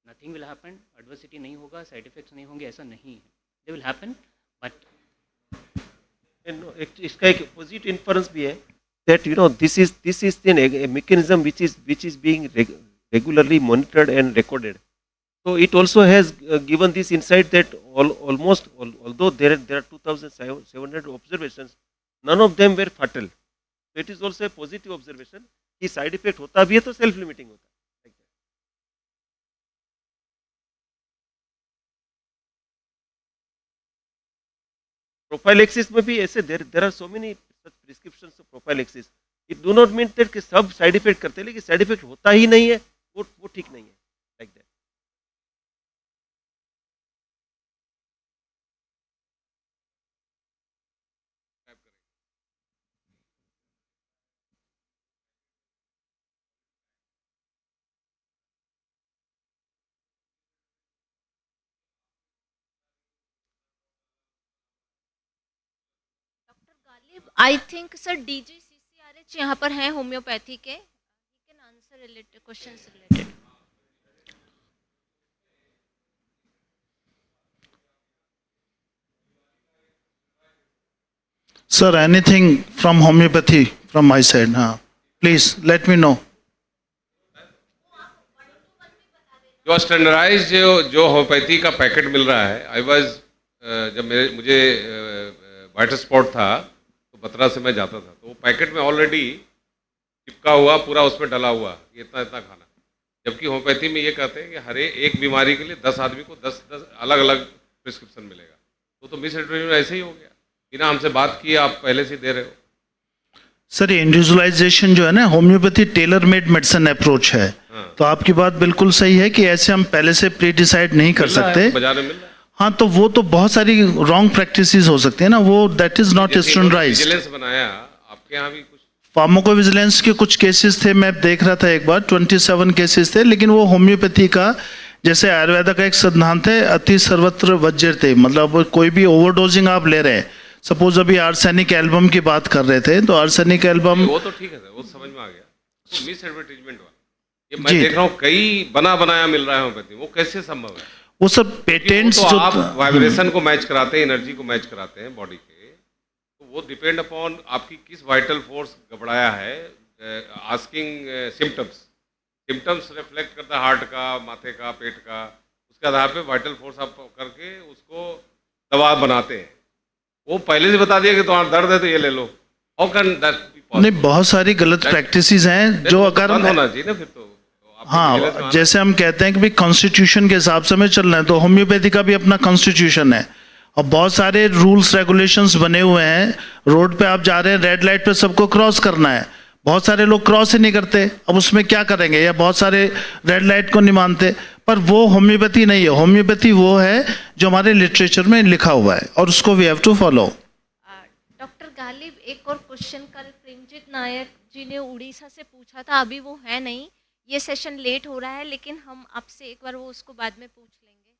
M: Nothing will happen. Adversity नहीं होगा, side effects नहीं होंगे, ऐसा नहीं है. They will happen, but
J: इसका एक opposite inference भी है that this is a mechanism which is being regularly monitored and recorded. So it also has given this insight that although there are 2,700 observations, none of them were fatal. So it is also a positive observation कि side effect होता भी है तो self limiting होता है. Prophylaxis में भी ऐसे there are so many such prescriptions of prophylaxis. It do not mean that कि सब side effect करते हैं, लेकिन side effect होता ही नहीं है, वो ठीक नहीं है, like that.
G: I think sir DGCCRH यहाँ पर हैं होम्योपैथी के, he can related questions related.
P: Sir, anything from homeopathy from my side? Please let me know.
K: जो स्टैंडर्डाइज जो होम्योपैथी का पैकेट मिल रहा है, आई वाज जब मुझे वाइट स्पॉट था तो बत्रा से मैं जाता था, तो वो पैकेट में ऑलरेडी चिपका हुआ पूरा उसमें डला हुआ कि इतना इतना खाना, जबकि होम्योपैथी में ये कहते हैं कि हर एक बीमारी के लिए 10 आदमी को 10 अलग अलग प्रिस्क्रिप्शन मिलेगा। तो मिस एडवर्टाइजमेंट ऐसे ही हो गया, बिना हमसे बात किए आप पहले से दे रहे हो।
P: सर, ये इंडिविजुअलाइजेशन जो है ना, homeopathy tailor made medicine approach है। तो आपकी बात बिल्कुल सही है कि ऐसे हम पहले से प्री डिसाइड नहीं कर सकते।
K: बाजार में मिल रहा है।
P: हाँ, तो वो तो बहुत सारी रॉन्ग प्रैक्टिसेस हो सकती है ना, वो that is not standardized.
K: Vigilance बनाया आपके यहाँ भी कुछ
P: फार्माकोविजिलेंस के कुछ केसेस थे, मैं देख रहा था एक बार 27 केसेस थे, लेकिन वो होम्योपैथी का, जैसे आयुर्वेदा का एक सिद्धांत है, अति सर्वत्र वर्ज्यते, मतलब कोई भी ओवरडोजिंग आप ले रहे हैं। सपोज अभी आर्सेनिक एल्बम की बात कर रहे थे, तो आर्सेनिक एल्बम
K: वो तो ठीक है सर, वो समझ में आ गया, तो मिस एडवर्टाइजमेंट वाला ये मैं देख रहा हूँ कई बना बनाया मिल रहा है होम्योपैथी, वो कैसे संभव है?
P: वो सब पेटेंट्स
K: तो
P: जो
K: आप वाइब्रेशन को मैच कराते हैं, एनर्जी को मैच कराते हैं बॉडी के, तो वो डिपेंड अपॉन आपकी किस वाइटल फोर्स गबड़ाया है। आस्किंग सिम्टम्स रिफ्लेक्ट करता है हार्ट का, माथे का, पेट का, उसके आधार पे वाइटल फोर्स आप करके उसको दवा बनाते हैं। वो पहले से बता दिया कि तुम्हारा दर्द है तो ये ले लो, how can that be possible?
P: नहीं, बहुत सारी गलत प्रैक्टिसेस हैं जो अगर
K: होना चाहिए ना फिर तो।
P: हाँ, जैसे हम कहते हैं कि भाई कॉन्स्टिट्यूशन के हिसाब से हमें चलना है, तो होम्योपैथी का भी अपना कॉन्स्टिट्यूशन है और बहुत सारे रूल्स रेगुलेशंस बने हुए हैं। रोड पे आप जा रहे हैं, रेड लाइट पे सबको क्रॉस करना है, बहुत सारे लोग क्रॉस ही नहीं करते, अब उसमें क्या करेंगे? या बहुत सारे रेड लाइट को नहीं मानते, पर वो होम्योपैथी नहीं है। होम्योपैथी वो है जो हमारे लिटरेचर में लिखा हुआ है और उसको we have to follow.
G: Doctor Ghalib, एक और क्वेश्चन कल प्रेमजीत नायक जी ने उड़ीसा से पूछा था, अभी वो है नहीं, ये सेशन लेट हो रहा है, लेकिन हम आपसे एक बार वो उसको बाद में पूछ लेंगे।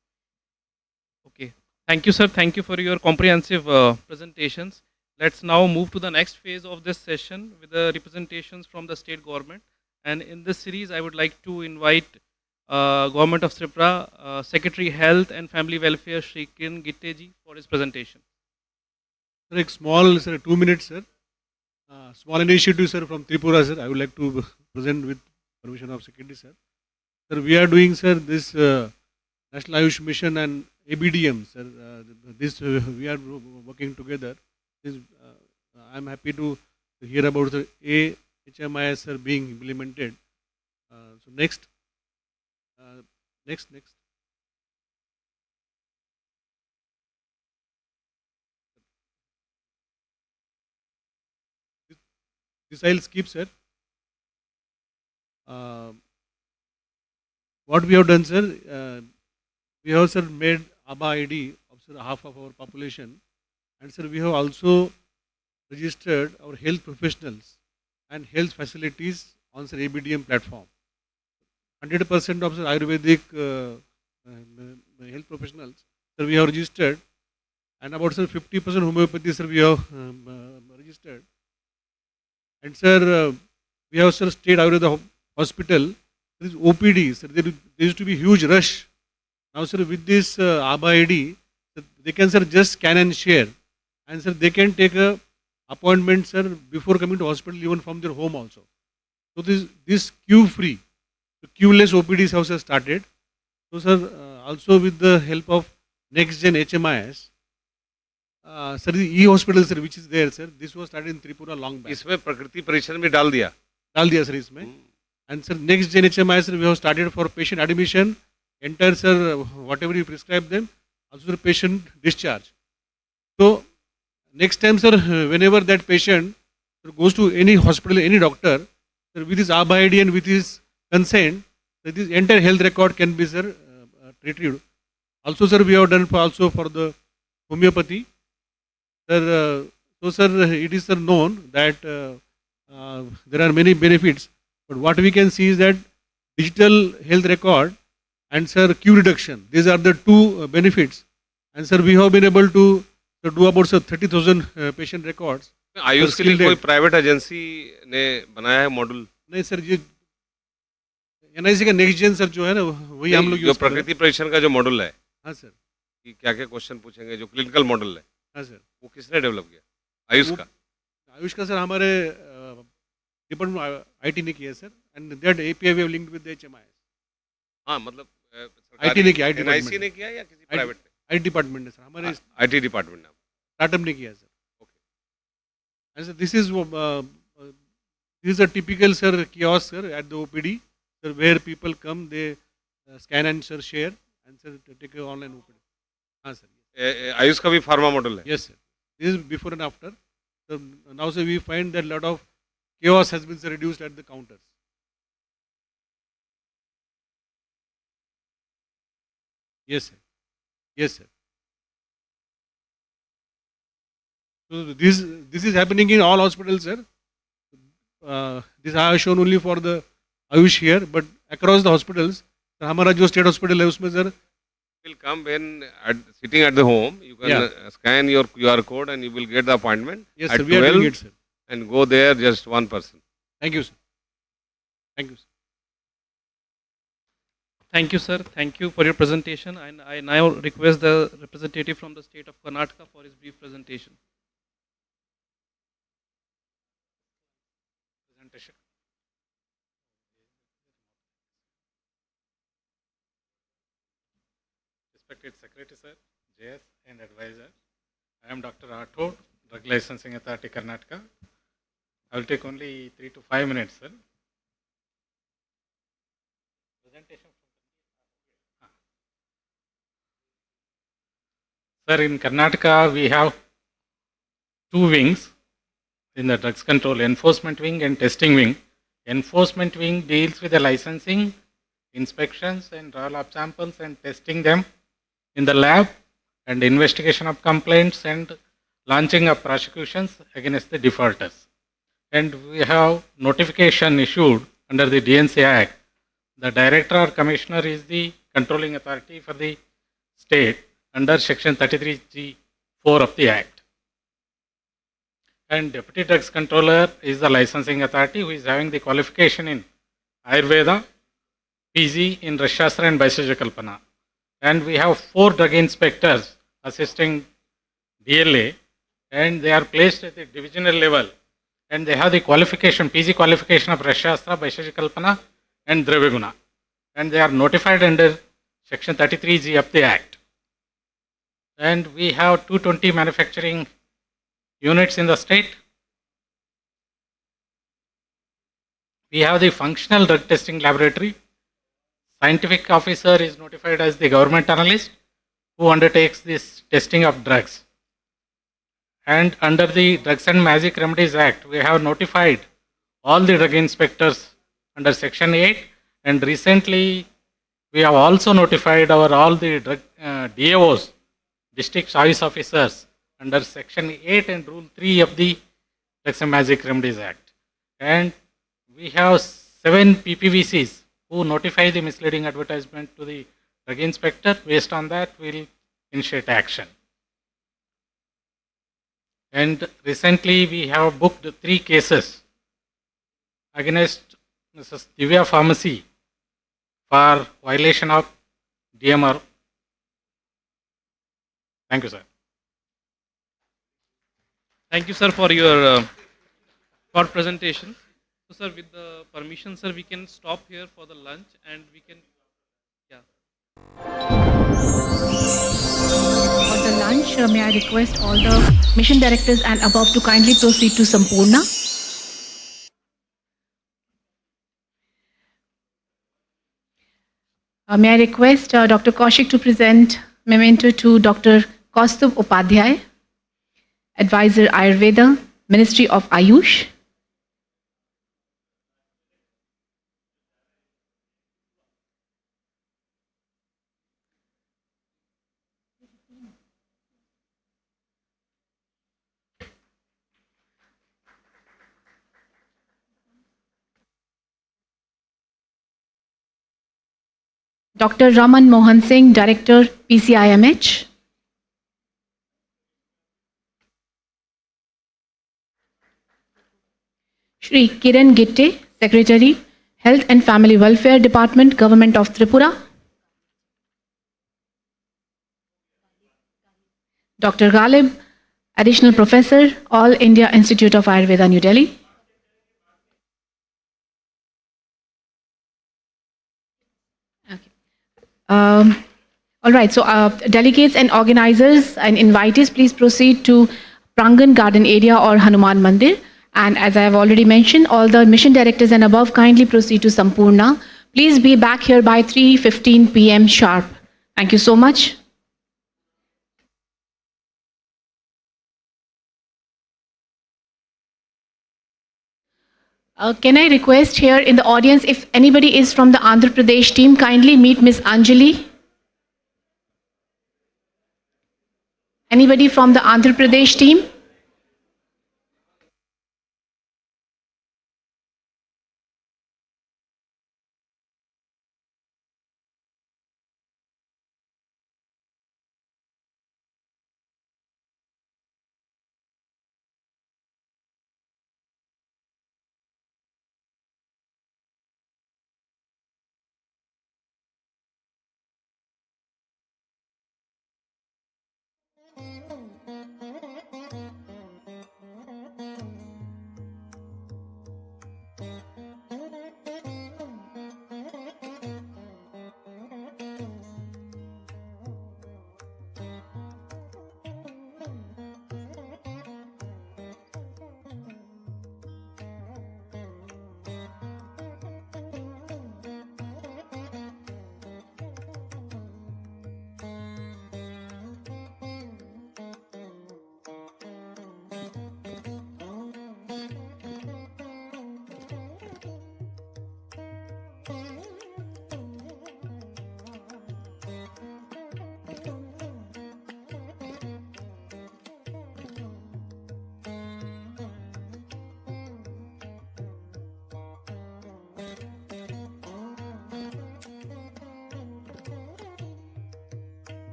H: Okay. Thank you, sir. Thank you for your comprehensive presentations. Let's now move to the next phase of this session with the representations from the state government. And in this series, I would like to invite Government of Tripura, Secretary Health and Family Welfare, Shri Kiran Gitte ji, for his presentation.
Q: Sir, a small, sir, 2 minutes, sir. Small initiative, sir, from Tripura, sir. I would like to present with permission of Secretary, sir. Sir, we are doing, sir, this National AYUSH Mission and ABDM, sir. This we are working together. I am happy to hear about the HMIS, sir, being implemented. So next. This I'll skip, sir. What we have done, sir, we have, sir, made ABA ID of, sir, half of our population, and, sir, we have also registered our health professionals and health facilities on, sir, ABDM platform. 100% of, sir, Ayurvedic health professionals, sir, we have registered, and about, sir, 50% homeopathy, sir, we have registered. And, sir, we have, sir, state Ayurveda hospital. There is OPD, sir. There used to be huge rush. Now, sir, with this ABA ID, they can, sir, just scan and share, and, sir, they can take a appointment, sir, before coming to hospital, even from their home also. So this queue free, so queue-less OPDs have, sir, started. So, sir, also with the help of next gen HMIS, sir, the e-hospital, sir, which is there, sir, this was started in Tripura long back.
K: इसमें प्रकृति परीक्षण भी डाल दिया
Q: sir, इसमें. And, sir, next gen HMIS, sir, we have started for patient admission, enter, sir, whatever you prescribe them, also patient discharge. So next time, sir, whenever that patient, sir, goes to any hospital, any doctor, sir, with his ABA ID and with his consent, so this entire health record can be, sir, retrieved. Also, sir, we have done also for the homeopathy. Sir, so, sir, it is, sir, known that there are many benefits, but what we can see is that digital health record and, sir, queue reduction, these are the two benefits. And, sir, we have been able to, sir, do about, sir, 30,000 patient records.
K: Ayush के लिए कोई private agency ने बनाया है module?
Q: नहीं, sir, ये NIC का next gen sir जो है ना वही हम लोग
K: जो
Q: यूज कर रहे
K: प्रकृति परीक्षण का जो मॉडल है
Q: हैं। हाँ सर,
K: कि क्या क्या क्वेश्चन पूछेंगे, जो क्लिनिकल मॉडल है
Q: हाँ सर।
K: वो किसने डेवलप किया? आयुष का?
Q: आयुष का सर हमारे डिपार्टमेंट IT ने किया sir, and that API we have linked with HMIS।
K: हाँ मतलब
Q: IT ने किया, IT
K: NIC
Q: डिपार्टमेंट
K: ने किया या किसी प्राइवेट ने?
Q: IT डिपार्टमेंट ने सर, हमारे
K: IT डिपार्टमेंट ने।
Q: स्टार्टअप ने किया sir. And so this is a typical sir kiosk sir at the OPD sir, where people come, they scan and sir share and sir take a online OPD. हाँ sir.
K: Ayush का भी pharma model है?
Q: Yes sir. This is before and after. So now sir we find that lot of chaos has been sir, reduced at the counters. Yes sir. Yes sir. So this is happening in all hospitals, sir. This I have shown only for the Ayush here, but across the hospitals, हमारा जो state hospital है उसमें sir
K: will come when sitting at the home, you can scan your QR code and you will get the appointment.
Q: Yes,
K: at
Q: sir, we are doing it, sir.
K: And go there just one person.
Q: Thank you, sir. Thank you, sir.
H: Thank you, sir. Thank you for your presentation. And I now request the representative from the state of Karnataka for his brief presentation.
R: Respected Secretary Sir, JS and Advisor, I am Dr. Rathod, Drug Licensing Authority Karnataka. I will take only 3 to 5 minutes, sir. Presentation. Sir, in Karnataka we have 2 wings in the drugs control, enforcement wing and testing wing. Enforcement wing deals with the licensing, inspections and draw lab samples and testing them in the lab, and investigation of complaints and launching of prosecutions against the defaulters. And we have notification issued under the DNC Act. The director or commissioner is the controlling authority for the state under section 33G4 of the Act. And deputy drugs controller is the licensing authority who is having the qualification in Ayurveda, PG in Rashastra and Baisajakalpana. And we have 4 drug inspectors assisting DLA, and they are placed at the divisional level, and they have the qualification, PG qualification of Rashastra, Baisajakalpana and Dravyaguna, and they are notified under section 33G of the Act. And we have 220 manufacturing units in the state. We have the functional drug testing laboratory. Scientific officer is notified as the government analyst who undertakes this testing of drugs. And under the Drugs and Magic Remedies Act, we have notified all the drug inspectors under section 8, and recently we have also notified all the drug DAOs, district service officers, under section 8 and rule 3 of the Drugs and Magic Remedies Act. And we have 7 PPVCs who notify the misleading advertisement to the drug inspector. Based on that, we will initiate action. And recently we have booked 3 cases against Mrs. Divya Pharmacy for violation of DMR. Thank you, sir.
H: Thank you, sir, for your short presentation. So, sir, with the permission, sir, we can stop here for the lunch, and we can,
F: For the lunch, may I request all the mission directors and above to kindly proceed to Sampurna. May I request Dr. Kaushik to present memento to Dr. Kaustubh Upadhyay, Advisor Ayurveda, Ministry of Ayush. Dr. Raman Mohan Singh, Director, PCIMH. Shri Kiran Gitte, Secretary, Health and Family Welfare Department, Government of Tripura. Dr. Ghalib, Additional Professor, All India Institute of Ayurveda, New Delhi. All right, so delegates and organizers and invitees, please proceed to Prangan Garden Area or Hanuman Mandir. And as I have already mentioned, all the mission directors and above kindly proceed to Sampurna. Please be back here by 3:15 p.m. sharp. Thank you so much. Can I request here in the audience, if anybody is from the Andhra Pradesh team, kindly meet Miss Anjali. Anybody from the Andhra Pradesh team?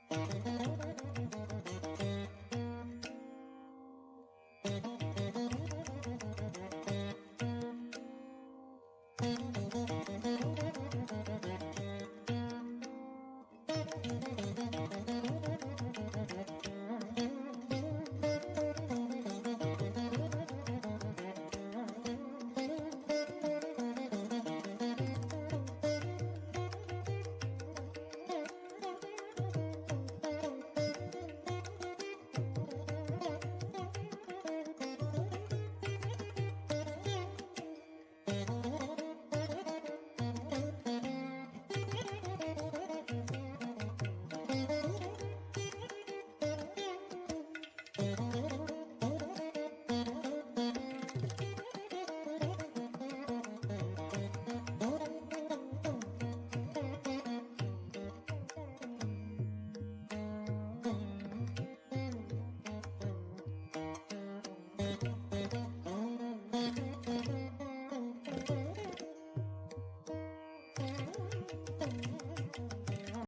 S: Thank you.